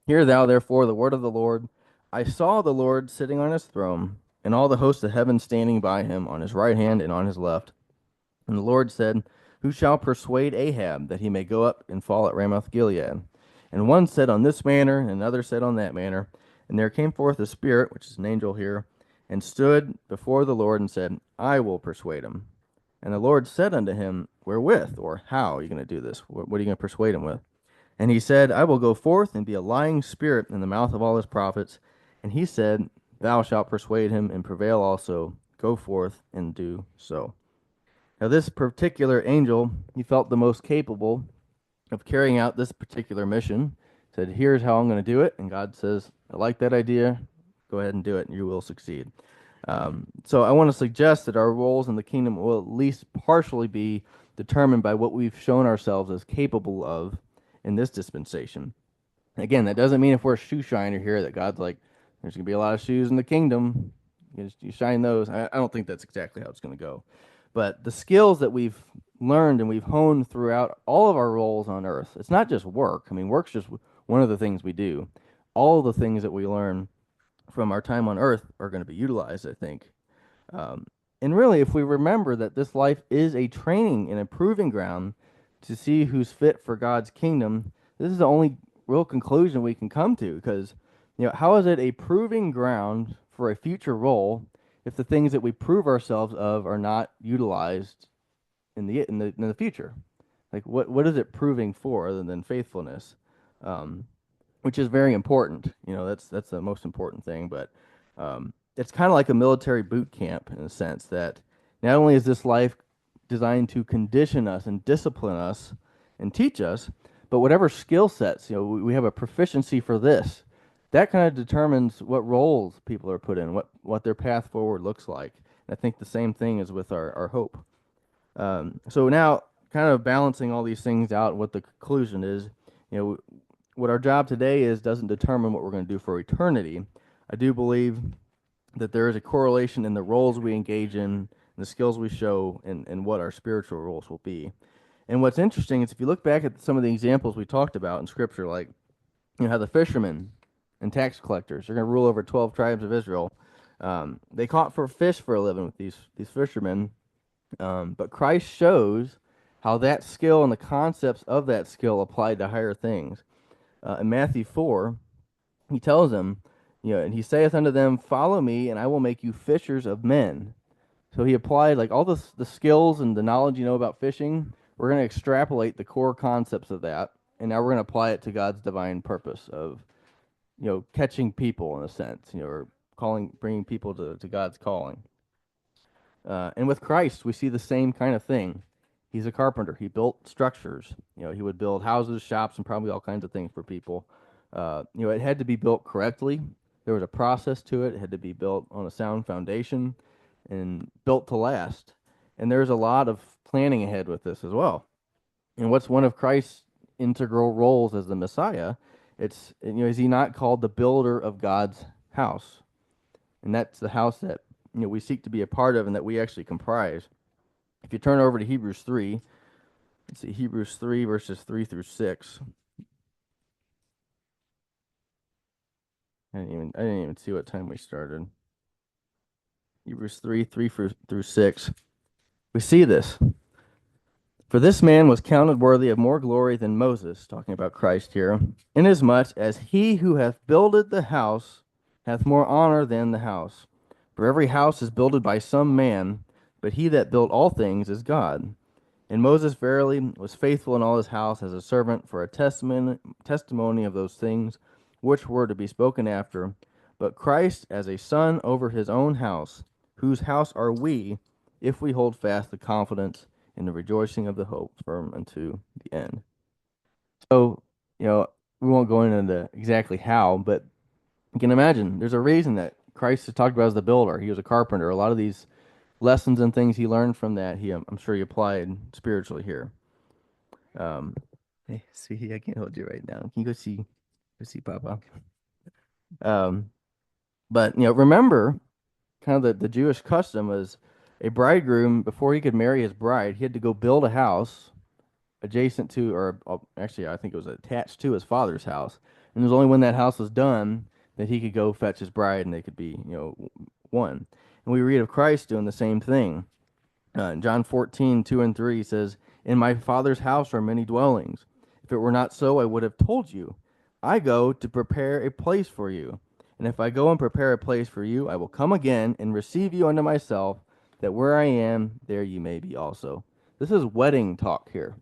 Hear thou therefore the word of the Lord. I saw the Lord sitting on his throne, and all the hosts of heaven standing by him on his right hand and on his left. And the Lord said, Who shall persuade Ahab that he may go up and fall at Ramoth Gilead? And one said on this manner, and another said on that manner. And there came forth a spirit, which is an angel here, and stood before the Lord and said, I will persuade him. And the Lord said unto him, Wherewith, or how are you going to do this? What are you going to persuade him with? And he said, I will go forth and be a lying spirit in the mouth of all his prophets. And he said, Thou shalt persuade him and prevail also. Go forth and do so. Now, this particular angel, he felt the most capable of carrying out this particular mission. Said, Here's how I'm going to do it. And God says, I like that idea. Go ahead and do it, and you will succeed. So I want to suggest that our roles in the kingdom will at least partially be determined by what we've shown ourselves as capable of in this dispensation. Again, that doesn't mean if we're a shoe shiner here that God's like, there's going to be a lot of shoes in the kingdom. You shine those. I don't think that's exactly how it's going to go. But the skills that we've learned and we've honed throughout all of our roles on earth, it's not just work. I mean, work's just one of the things we do. All of the things that we learn from our time on earth are going to be utilized, I think. Um, and really, if we remember that this life is a training and a proving ground to see who's fit for God's kingdom, this is the only real conclusion we can come to. Because, how is it a proving ground for a future role if the things that we prove ourselves of are not utilized in the future? Like, what is it proving for other than faithfulness? Um, which is very important. That's the most important thing. But it's kind of like a military boot camp in a sense that not only is this life designed to condition us and discipline us and teach us, but whatever skill sets, we have a proficiency for this. That kind of determines what roles people are put in, what their path forward looks like. And I think the same thing is with our hope. So now, kind of balancing all these things out, what the conclusion is, what our job today is doesn't determine what we're going to do for eternity. I do believe that there is a correlation in the roles we engage in, and the skills we show, and what our spiritual roles will be. And what's interesting is if you look back at some of the examples we talked about in Scripture, like how the fishermen and tax collectors are going to rule over 12 tribes of Israel. They caught for fish for a living with these fishermen, but Christ shows how that skill and the concepts of that skill applied to higher things. In Matthew 4, he tells them, and he saith unto them, Follow me, and I will make you fishers of men. So he applied like all the skills and the knowledge about fishing. We're going to extrapolate the core concepts of that, and now we're going to apply it to God's divine purpose of, catching people in a sense, or bringing people to God's calling. And with Christ, we see the same kind of thing. He's a carpenter. He built structures. He would build houses, shops, and probably all kinds of things for people. It had to be built correctly. There was a process to it. It had to be built on a sound foundation and built to last. And there's a lot of planning ahead with this as well. And what's one of Christ's integral roles as the Messiah? Is he not called the builder of God's house? And that's the house that we seek to be a part of and that we actually comprise. If you turn over to Hebrews 3, let's see, Hebrews 3 verses 3 through 6. I didn't even see what time we started. Hebrews 3 through 6. We see this. For this man was counted worthy of more glory than Moses, talking about Christ here, inasmuch as he who hath builded the house hath more honor than the house. For every house is builded by some man, but he that built all things is God. And Moses verily was faithful in all his house as a servant for a testimony of those things which were to be spoken after. But Christ as a son over his own house, whose house are we, if we hold fast the confidence in the rejoicing of the hope firm unto the end. So, you know, we won't go into exactly how, but you can imagine there's a reason that Christ is talked about as the builder. He was a carpenter. A lot of these lessons and things he learned from that, I'm sure he applied spiritually here. Um, hey, sweetie, I can't hold you right now. Can you go see Papa? Um, but remember, kind of the Jewish custom was a bridegroom before he could marry his bride, he had to go build a house adjacent to, or actually, I think it was attached to his father's house. And it was only when that house was done that he could go fetch his bride, and they could be, one. And we read of Christ doing the same thing. John 14:2 and 3 says, "In my Father's house are many dwellings. If it were not so, I would have told you. I go to prepare a place for you. And if I go and prepare a place for you, I will come again and receive you unto myself, that where I am, there you may be also." This is wedding talk here.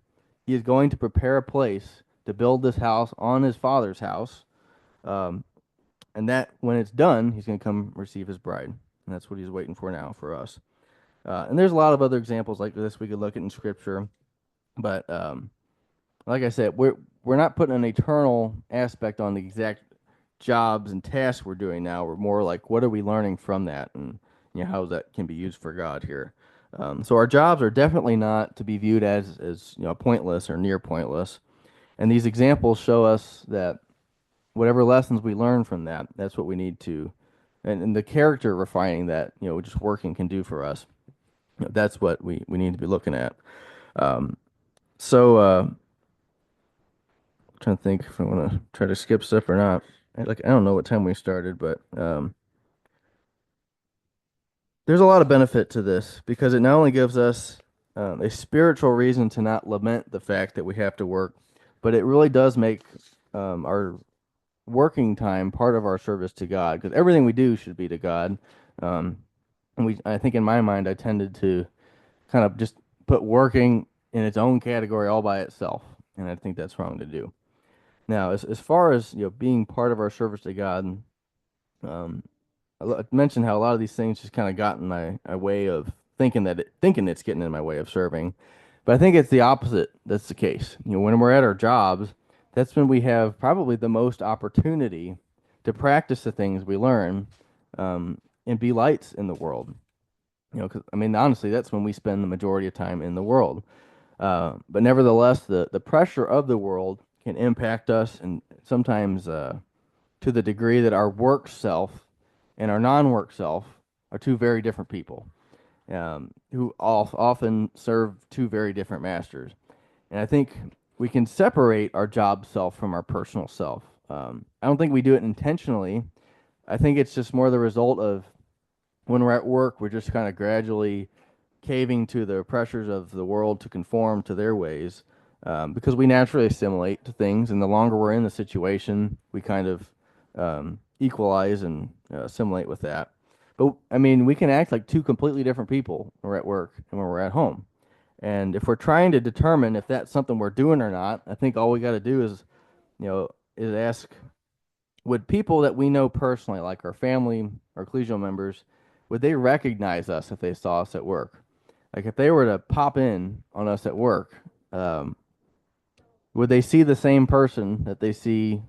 He is going to prepare a place to build this house on his Father's house. Um, and that when it's done, he's going to come receive his bride. And that's what he's waiting for now for us. And there's a lot of other examples like this we could look at in Scripture, but like I said, we're not putting an eternal aspect on the exact jobs and tasks we're doing now. We're more like, what are we learning from that, and how that can be used for God here. So our jobs are definitely not to be viewed as pointless or near pointless, and these examples show us that whatever lessons we learn from that, that's what we need to, and the character refining that just working can do for us. That's what we need to be looking at. Um, so, trying to think if I want to try to skip stuff or not. I don't know what time we started, but there's a lot of benefit to this because it not only gives us a spiritual reason to not lament the fact that we have to work, but it really does make our working time part of our service to God because everything we do should be to God. Um, and I think in my mind, I tended to kind of just put working in its own category all by itself, and I think that's wrong to do. Now, as far as being part of our service to God, um, I mentioned how a lot of these things just kind of got in my way of thinking it's getting in my way of serving, but I think it's the opposite. That's the case. When we're at our jobs, that's when we have probably the most opportunity to practice the things we learn, and be lights in the world. 'Cause, I mean, honestly, that's when we spend the majority of time in the world. But nevertheless, the pressure of the world can impact us, and sometimes to the degree that our work self and our non-work self are two very different people, who often serve two very different masters. And I think we can separate our job self from our personal self. I don't think we do it intentionally. I think it's just more the result of when we're at work, we're just kind of gradually caving to the pressures of the world to conform to their ways, because we naturally assimilate to things, and the longer we're in the situation, we kind of equalize and assimilate with that. But I mean, we can act like two completely different people when we're at work and when we're at home. And if we're trying to determine if that's something we're doing or not, I think all we got to do is ask, would people that we know personally, like our family or collegial members, would they recognize us if they saw us at work? Like if they were to pop in on us at work, um, would they see the same person that they see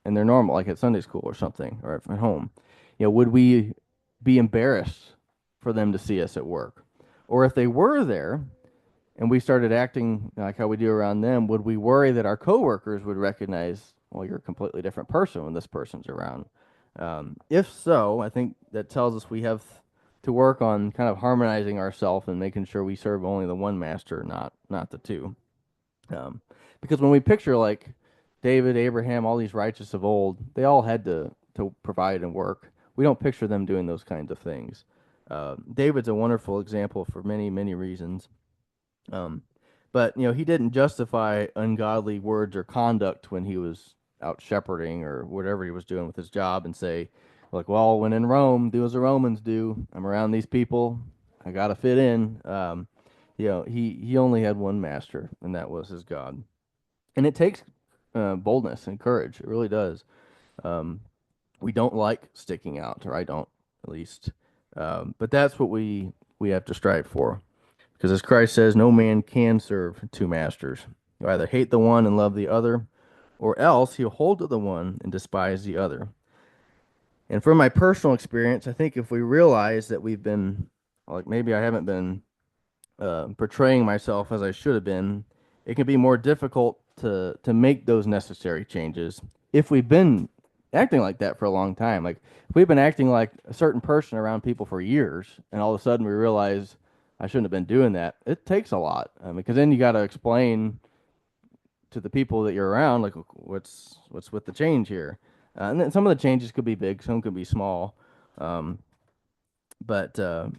in their normal, like at Sunday school or something, or at home? Would we be embarrassed for them to see us at work? Or if they were there and we started acting like how we do around them, would we worry that our coworkers would recognize, well, you're a completely different person when this person's around? If so, I think that tells us we have to work on kind of harmonizing ourselves and making sure we serve only the one master, not the two. Um, because when we picture like David, Abraham, all these righteous of old, they all had to provide and work. We don't picture them doing those kinds of things. David's a wonderful example for many, many reasons. Um, but he didn't justify ungodly words or conduct when he was out shepherding or whatever he was doing with his job and say, like, well, when in Rome, do as the Romans do. I'm around these people. I got to fit in. he only had one master, and that was his God. And it takes boldness and courage. It really does. Um, we don't like sticking out, or I don't, at least. But that's what we have to strive for. Because as Christ says, no man can serve two masters. You either hate the one and love the other, or else he'll hold to the one and despise the other. And from my personal experience, I think if we realize that we've been, like maybe I haven't been portraying myself as I should have been, it can be more difficult to make those necessary changes if we've been acting like that for a long time. Like if we've been acting like a certain person around people for years, and all of a sudden we realize I shouldn't have been doing that, it takes a lot. Because then you got to explain to the people that you're around, like what's with the change here. And then some of the changes could be big, some could be small. Um, but and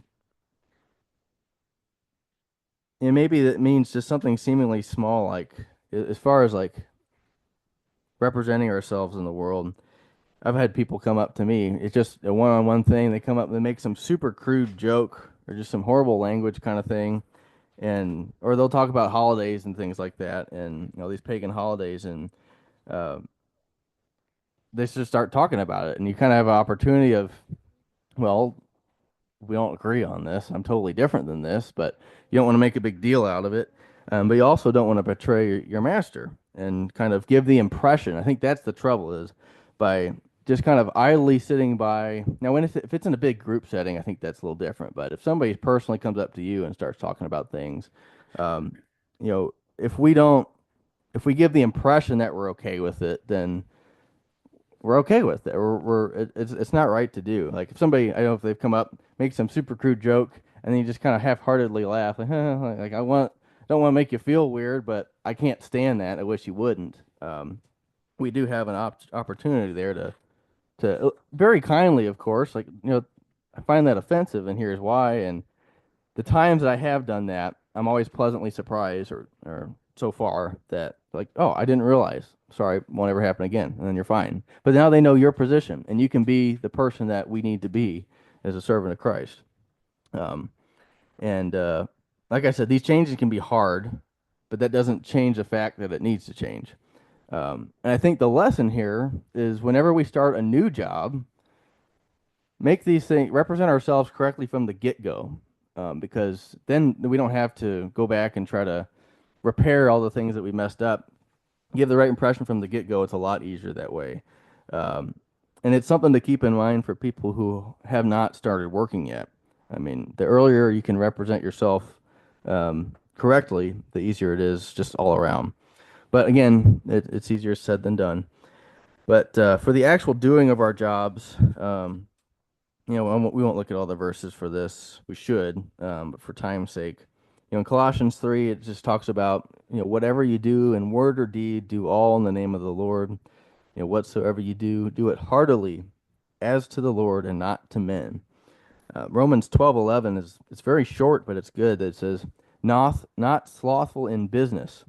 maybe that means just something seemingly small, like as far as like representing ourselves in the world. I've had people come up to me. It's just a one-on-one thing. They come up and they make some super crude joke or just some horrible language kind of thing, and or they'll talk about holidays and things like that, and these pagan holidays, and uh, they just start talking about it, and you kind of have an opportunity of, well, we don't agree on this. I'm totally different than this, but you don't want to make a big deal out of it. But you also don't want to betray your master and kind of give the impression. I think that's the trouble is by just kind of idly sitting by. Now, if it's in a big group setting, I think that's a little different. But if somebody personally comes up to you and starts talking about things, um, if if we give the impression that we're okay with it, then we're okay with it. It's not right to do. Like if somebody, I don't know if they've come up, make some super crude joke, and then you just kind of half-heartedly laugh, like, like don't want to make you feel weird, but I can't stand that. I wish you wouldn't. We do have an opportunity there to very kindly, of course, like I find that offensive, and here's why. And the times that I have done that, I'm always pleasantly surprised, or so far that like, oh, I didn't realize. Sorry, won't ever happen again, and then you're fine. But now they know your position, and you can be the person that we need to be as a servant of Christ. Um, and like I said, these changes can be hard, but that doesn't change the fact that it needs to change. And I think the lesson here is whenever we start a new job, make these things represent ourselves correctly from the get-go, because then we don't have to go back and try to repair all the things that we messed up. Give the right impression from the get-go. It's a lot easier that way. um, and it's something to keep in mind for people who have not started working yet. I mean, the earlier you can represent yourself correctly, the easier it is just all around. But again, it's easier said than done. But for the actual doing of our jobs, we won't look at all the verses for this. We should, but for time's sake, in Colossians 3, it just talks about, whatever you do in word or deed, do all in the name of the Lord. Whatsoever you do, do it heartily, as to the Lord and not to men. Romans 12:11 it's very short, but it's good. It says, not slothful in business,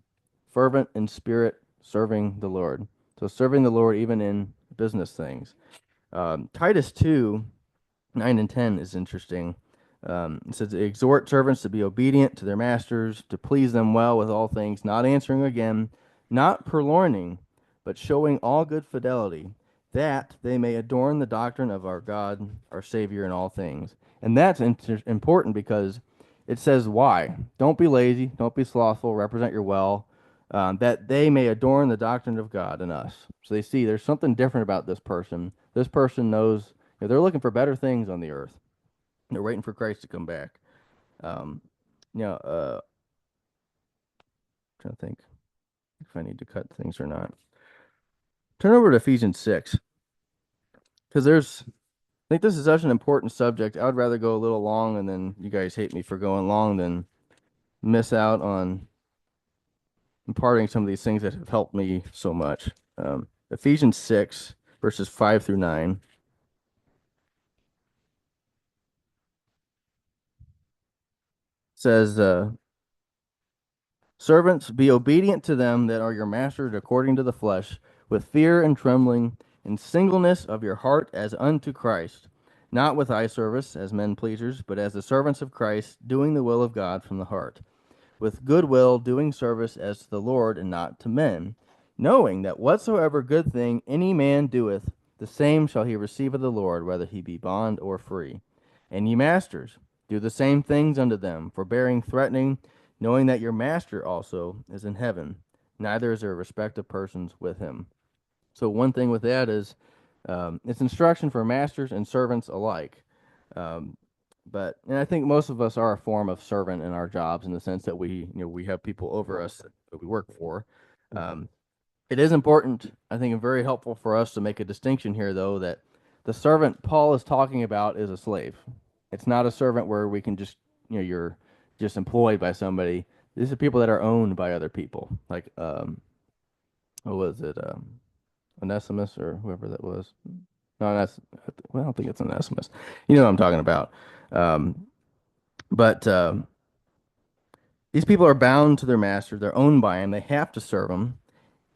fervent in spirit, serving the Lord. So serving the Lord even in business things. Titus 2, 9 and 10 is interesting. It says, exhort servants to be obedient to their masters, to please them well with all things, not answering again, not purloining, but showing all good fidelity, that they may adorn the doctrine of our God, our Savior in all things. And that's important because it says why. Don't be lazy, don't be slothful, represent your well, that they may adorn the doctrine of God in us. So they see there's something different about this person. This person knows they're looking for better things on the earth. They're waiting for Christ to come back. Um, you know, uh, Trying to think if I need to cut things or not. Turn over to Ephesians 6, because I think this is such an important subject. I would rather go a little long, and then you guys hate me for going long, than miss out on imparting some of these things that have helped me so much. Ephesians 6, verses 5 through 9 says, servants, be obedient to them that are your masters according to the flesh, with fear and trembling, in singleness of your heart as unto Christ, not with eye service as men pleasers, but as the servants of Christ, doing the will of God from the heart. with goodwill, doing service as to the Lord and not to men, knowing that whatsoever good thing any man doeth, the same shall he receive of the Lord, whether he be bond or free. And ye masters, do the same things unto them, forbearing, threatening, knowing that your master also is in heaven. Neither is there respect of persons with him. So one thing with that is it's instruction for masters and servants alike. Um, and I think most of us are a form of servant in our jobs in the sense that we have people over us that we work for. Um, it is important, I think, and very helpful for us to make a distinction here, though, that the servant Paul is talking about is a slave. It's not a servant where we can just, you're just employed by somebody. These are people that are owned by other people. Like, what was it? Onesimus or whoever that was. No, well, I don't think it's Onesimus. You know what I'm talking about. Um, but these people are bound to their master. They're owned by him. They have to serve him.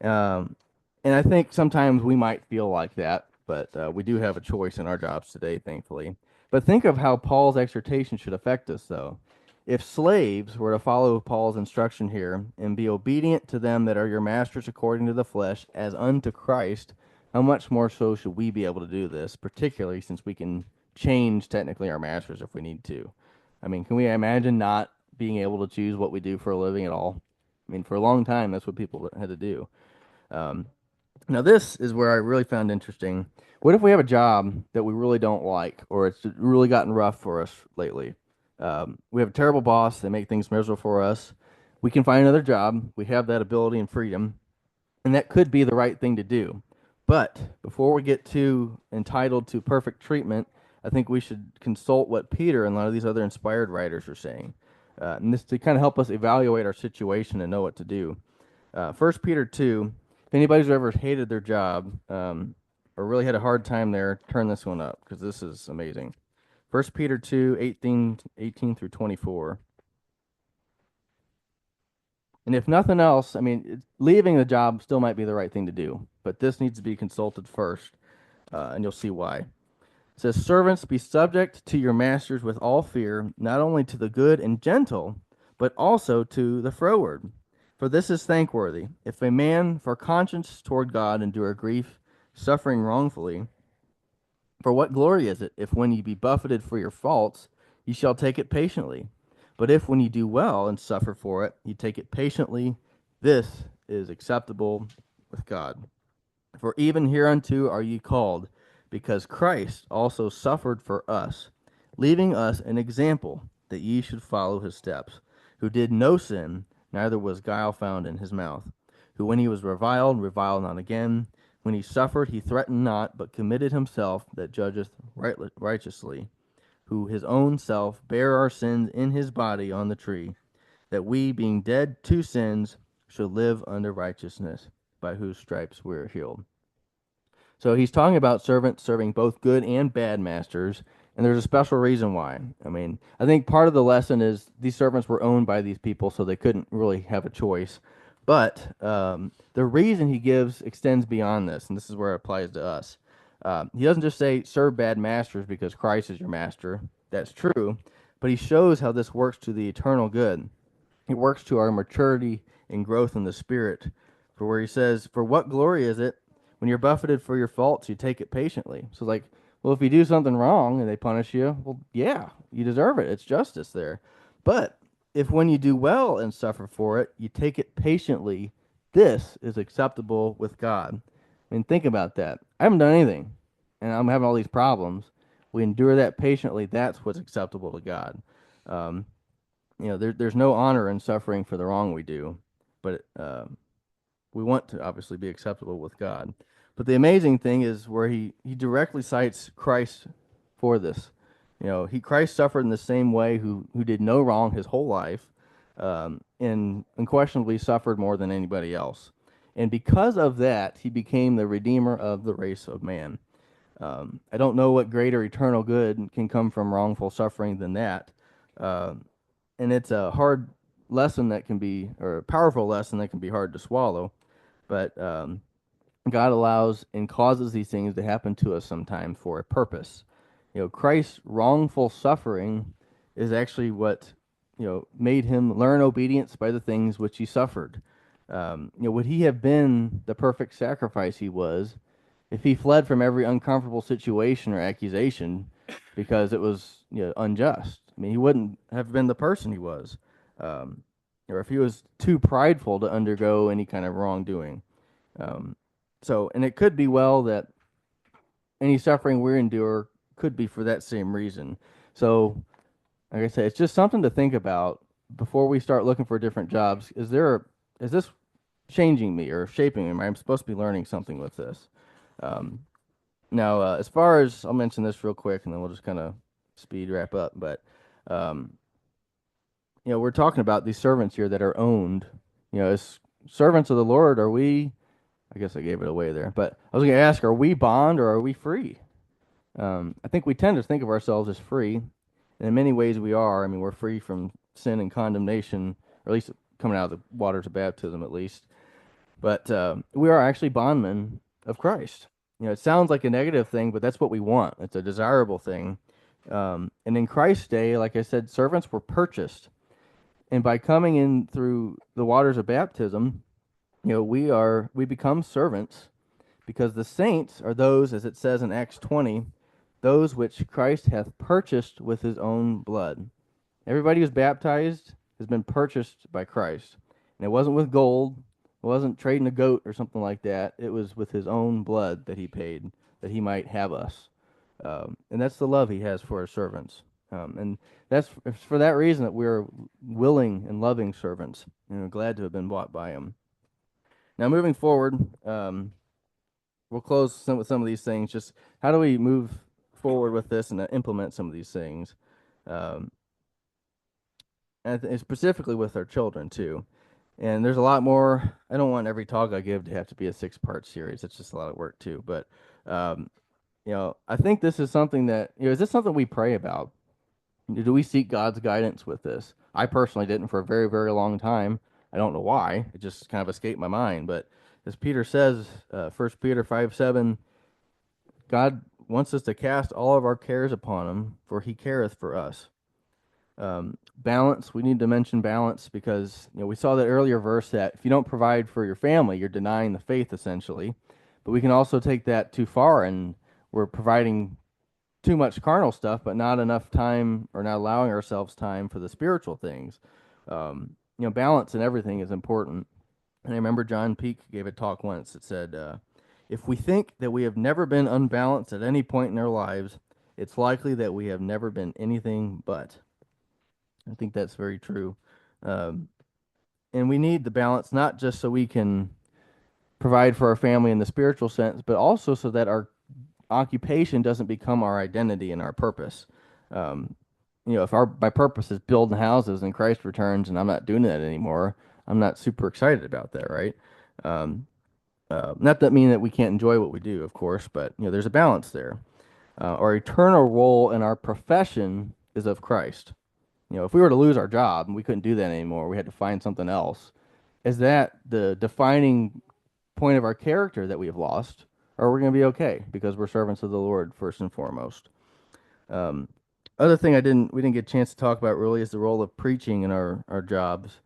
Um, and I think sometimes we might feel like that, but we do have a choice in our jobs today, thankfully. But think of how Paul's exhortation should affect us, though. If slaves were to follow Paul's instruction here and be obedient to them that are your masters according to the flesh, as unto Christ, how much more so should we be able to do this, particularly since we can change technically our masters if we need to? I mean, can we imagine not being able to choose what we do for a living at all? I mean, for a long time, that's what people had to do. Um, Now, this is where I really found interesting. What if we have a job that we really don't like, or it's really gotten rough for us lately? We have a terrible boss. They make things miserable for us. We can find another job. We have that ability and freedom, and that could be the right thing to do. But before we get too entitled to perfect treatment, I think we should consult what Peter and a lot of these other inspired writers are saying, and this to kind of help us evaluate our situation and know what to do. 1 Peter 2, if anybody's ever hated their job or really had a hard time there, turn this one up because this is amazing. 1 Peter 2, 18 through 24. And if nothing else, I mean, leaving the job still might be the right thing to do, but this needs to be consulted first, and you'll see why. It says, servants, be subject to your masters with all fear, not only to the good and gentle, but also to the froward. For this is thankworthy, if a man for conscience toward God endure grief, suffering wrongfully. For what glory is it, if when ye be buffeted for your faults, ye shall take it patiently? But if when ye do well and suffer for it, ye take it patiently, this is acceptable with God. For even hereunto are ye called, because Christ also suffered for us, leaving us an example that ye should follow his steps, who did no sin, neither was guile found in his mouth, who when he was reviled, reviled not again. When he suffered, he threatened not, but committed himself that judgeth righteously, who his own self bare our sins in his body on the tree, that we, being dead to sins, should live unto righteousness, by whose stripes we are healed. So he's talking about servants serving both good and bad masters, and there's a special reason why. I mean, I think part of the lesson is these servants were owned by these people, so they couldn't really have a choice. But the reason he gives extends beyond this, and this is where it applies to us. He doesn't just say serve bad masters because Christ is your master. That's true, but he shows how this works to the eternal good. It works to our maturity and growth in the Spirit. For where he says, for what glory is it when you're buffeted for your faults, you take it patiently? So, like, well, if you do something wrong and they punish you, well, yeah, you deserve it. It's justice there. But if when you do well and suffer for it, you take it patiently, this is acceptable with God. I mean, think about that. I haven't done anything, and I'm having all these problems. We endure that patiently. That's what's acceptable to God. Um, there's no honor in suffering for the wrong we do, but we want to obviously be acceptable with God. But the amazing thing is where he directly cites Christ for this. Christ suffered in the same way who did no wrong his whole life, and unquestionably suffered more than anybody else. And because of that, he became the redeemer of the race of man. I don't know what greater eternal good can come from wrongful suffering than that. And it's a hard lesson that can be, or a powerful lesson that can be hard to swallow. But God allows and causes these things to happen to us sometimes for a purpose. Christ's wrongful suffering is actually what made him learn obedience by the things which he suffered. Would he have been the perfect sacrifice he was if he fled from every uncomfortable situation or accusation because it was unjust? I mean, he wouldn't have been the person he was, um, or if he was too prideful to undergo any kind of wrongdoing. Um, and it could be well that any suffering we endure could be for that same reason. So, like I said, it's just something to think about before we start looking for different jobs. Is this changing me or shaping me? Am I supposed to be learning something with this? Um, Now, as far as I'll mention this real quick, and then we'll just kind of speed wrap up. But um, we're talking about these servants here that are owned. As servants of the Lord, are we? I guess I gave it away there, but I was going to ask: are we bond or are we free? I think we tend to think of ourselves as free, and in many ways we are. I mean, we're free from sin and condemnation, or at least coming out of the waters of baptism, at least. But we are actually bondmen of Christ. It sounds like a negative thing, but that's what we want. It's a desirable thing. And in Christ's day, like I said, servants were purchased, and by coming in through the waters of baptism, we become servants because the saints are those, as it says in Acts 20, those which Christ hath purchased with his own blood. Everybody who's baptized has been purchased by Christ. And it wasn't with gold, it wasn't trading a goat or something like that. It was with his own blood that he paid, that he might have us. And that's the love he has for his servants. And that's for that reason that we're willing and loving servants, glad to have been bought by him. Now, moving forward, we'll close with some of these things. Just how do we move forward with this and implement some of these things? Um, and specifically with our children too. And there's a lot more. I don't want every talk I give to have to be a 6-part series. It's just a lot of work too. But um, I think this is something that is this something we pray about? Do we seek God's guidance with this? I personally didn't for a very, very long time. I don't know why. It just kind of escaped my mind. But as Peter says, 1 Peter 5:7, God wants us to cast all of our cares upon him, for he careth for us. Balance, we need to mention balance because we saw that earlier verse that if you don't provide for your family, you're denying the faith essentially. But we can also take that too far and we're providing too much carnal stuff, but not enough time or not allowing ourselves time for the spiritual things. Balance in everything is important. And I remember John Peake gave a talk once that said, if we think that we have never been unbalanced at any point in our lives, it's likely that we have never been anything but. I think that's very true. Um, and we need the balance not just so we can provide for our family in the spiritual sense, but also so that our occupation doesn't become our identity and our purpose. Um, if my purpose is building houses and Christ returns and I'm not doing that anymore, I'm not super excited about that, right? Um, Not that mean that we can't enjoy what we do, of course, but there's a balance there. Our eternal role in our profession is of Christ. If we were to lose our job and we couldn't do that anymore, we had to find something else. Is that the defining point of our character that we have lost, or are we going to be okay because we're servants of the Lord first and foremost? Um, Other thing we didn't get a chance to talk about really is the role of preaching in our jobs.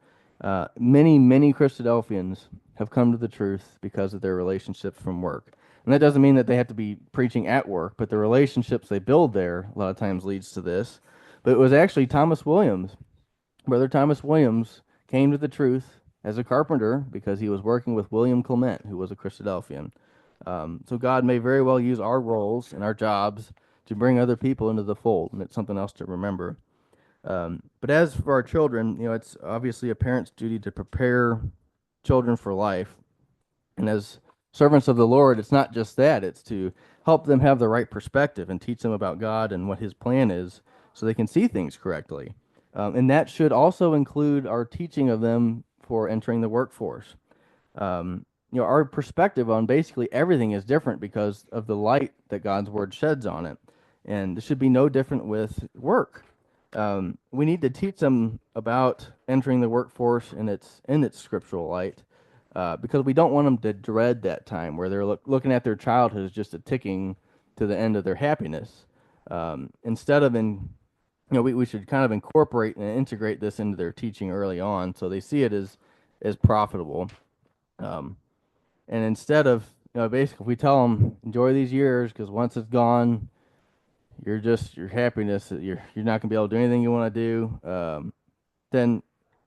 Many Christadelphians have come to the truth because of their relationships from work. And that doesn't mean that they have to be preaching at work, but the relationships they build there a lot of times leads to this. But it was actually Thomas Williams. Brother Thomas Williams came to the truth as a carpenter because he was working with William Clement, who was a Christadelphian. So God may very well use our roles and our jobs to bring other people into the fold, and it's something else to remember. But as for our children, it's obviously a parent's duty to prepare children for life. And as servants of the Lord, it's not just that, it's to help them have the right perspective and teach them about God and what his plan is so they can see things correctly. And that should also include our teaching of them for entering the workforce. Our perspective on basically everything is different because of the light that God's word sheds on it. And it should be no different with work. We need to teach them about entering the workforce in its scriptural light, because we don't want them to dread that time where they're looking at their childhood as just a ticking to the end of their happiness. Instead of we should kind of incorporate and integrate this into their teaching early on so they see it as profitable. Um, and instead of, basically, if we tell them enjoy these years because once it's gone, you're just your happiness. You're not gonna be able to do anything you want to do. Then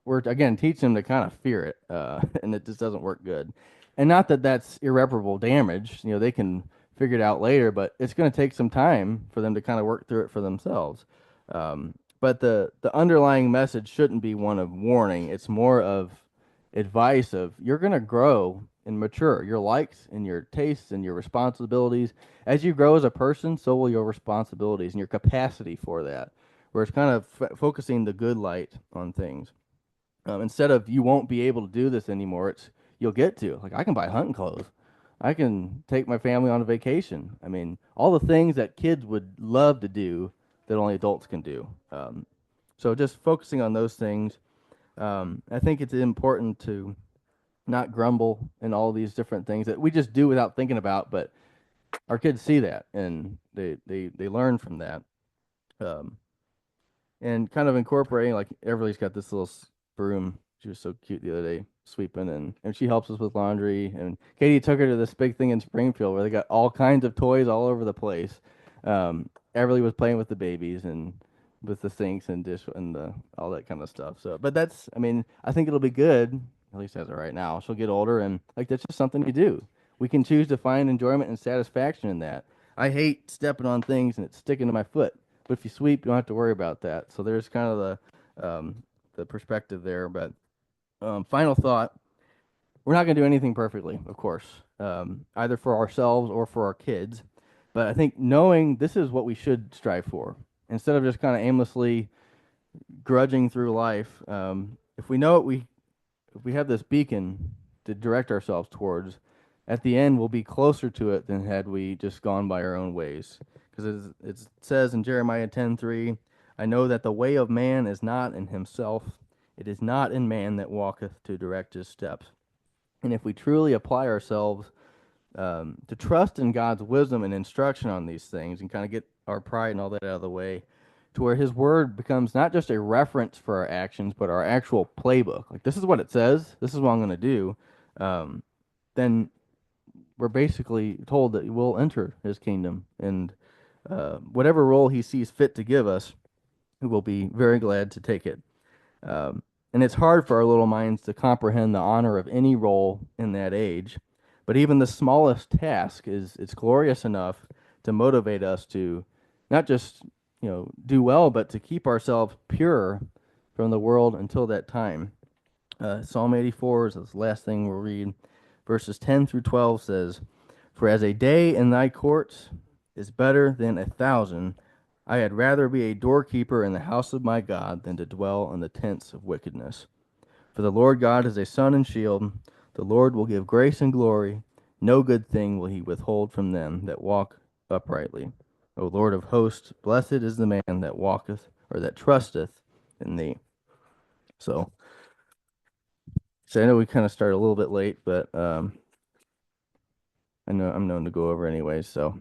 we're again teaching them to kind of fear it, and it just doesn't work good. And not that that's irreparable damage. They can figure it out later, but it's going to take some time for them to kind of work through it for themselves. But the underlying message shouldn't be one of warning. It's more of advice of you're going to grow and mature. Your likes and your tastes and your responsibilities. As you grow as a person, so will your responsibilities and your capacity for that. Where it's kind of focusing the good light on things. Instead of you won't be able to do this anymore, it's you'll get to. Like I can buy hunting clothes. I can take my family on a vacation. I mean, all the things that kids would love to do that only adults can do. So just focusing on those things. I think it's important to not grumble and all these different things that we just do without thinking about, but our kids see that and they learn from that. Um, and kind of incorporating like Everly's got this little broom. She was so cute the other day sweeping and she helps us with laundry. And Katie took her to this big thing in Springfield where they got all kinds of toys all over the place. Everly was playing with the babies and with the sinks and dish and the all that kind of stuff. So, but that's, I mean, I think it'll be good. At least as of right now, she'll get older and like that's just something you do. We can choose to find enjoyment and satisfaction in that. I hate stepping on things and it's sticking to my foot. But if you sweep, you don't have to worry about that. So there's kind of the perspective there. But final thought: we're not going to do anything perfectly, of course, either for ourselves or for our kids. But I think knowing this is what we should strive for, instead of just kind of aimlessly grudging through life. If we know it, if we have this beacon to direct ourselves towards, at the end we'll be closer to it than had we just gone by our own ways. Because it says in Jeremiah 10:3, I know that the way of man is not in himself, it is not in man that walketh to direct his steps. And if we truly apply ourselves to trust in God's wisdom and instruction on these things and kind of get our pride and all that out of the way, to where His Word becomes not just a reference for our actions, but our actual playbook. Like, this is what it says, this is what I'm going to do. Then we're basically told that we'll enter His kingdom. And whatever role He sees fit to give us, we will be very glad to take it. Um, and it's hard for our little minds to comprehend the honor of any role in that age. But even the smallest task is it's glorious enough to motivate us to not just do well, but to keep ourselves pure from the world until that time. Psalm 84 is the last thing we'll read. Verses 10 through 12 says, For as a day in thy courts is better than 1,000, I had rather be a doorkeeper in the house of my God than to dwell in the tents of wickedness. For the Lord God is a sun and shield. The Lord will give grace and glory. No good thing will he withhold from them that walk uprightly. O Lord of hosts, blessed is the man that walketh or that trusteth in thee. So I know we kind of started a little bit late, but I know I'm known to go over anyway. So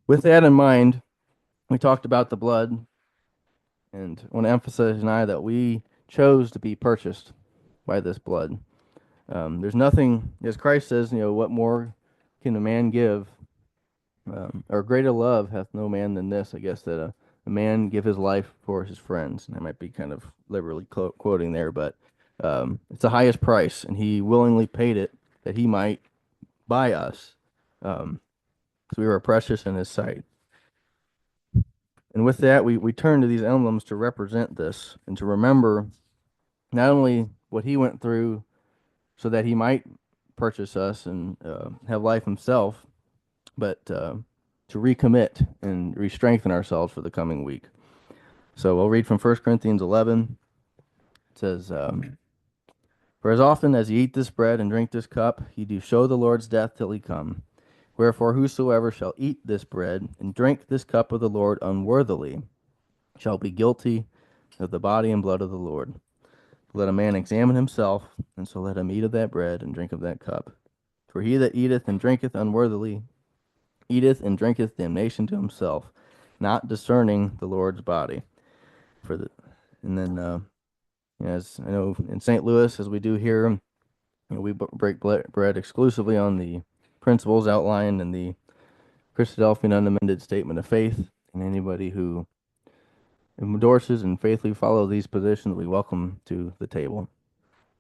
with that in mind, we talked about the blood, and I want to emphasize tonight that we chose to be purchased by this blood. There's nothing, as Christ says, what more can a man give? Or greater love hath no man than this, I guess, that a man give his life for his friends. And I might be kind of liberally quoting there, but it's the highest price, and he willingly paid it that he might buy us. So we were precious in his sight. And with that, we turn to these emblems to represent this and to remember not only what he went through so that he might purchase us and have life himself, but to recommit and re-strengthen ourselves for the coming week. So we'll read from 1 Corinthians 11. It says, For as often as ye eat this bread and drink this cup, ye do show the Lord's death till he come. Wherefore whosoever shall eat this bread and drink this cup of the Lord unworthily shall be guilty of the body and blood of the Lord. Let a man examine himself, and so let him eat of that bread and drink of that cup. For he that eateth and drinketh unworthily eateth and drinketh damnation to himself, not discerning the Lord's body. For the and then as I know in St. Louis, as we do here, we break bread exclusively on the principles outlined in the Christadelphian Unamended Statement of Faith, and anybody who endorses and faithfully follow these positions, we welcome to the table.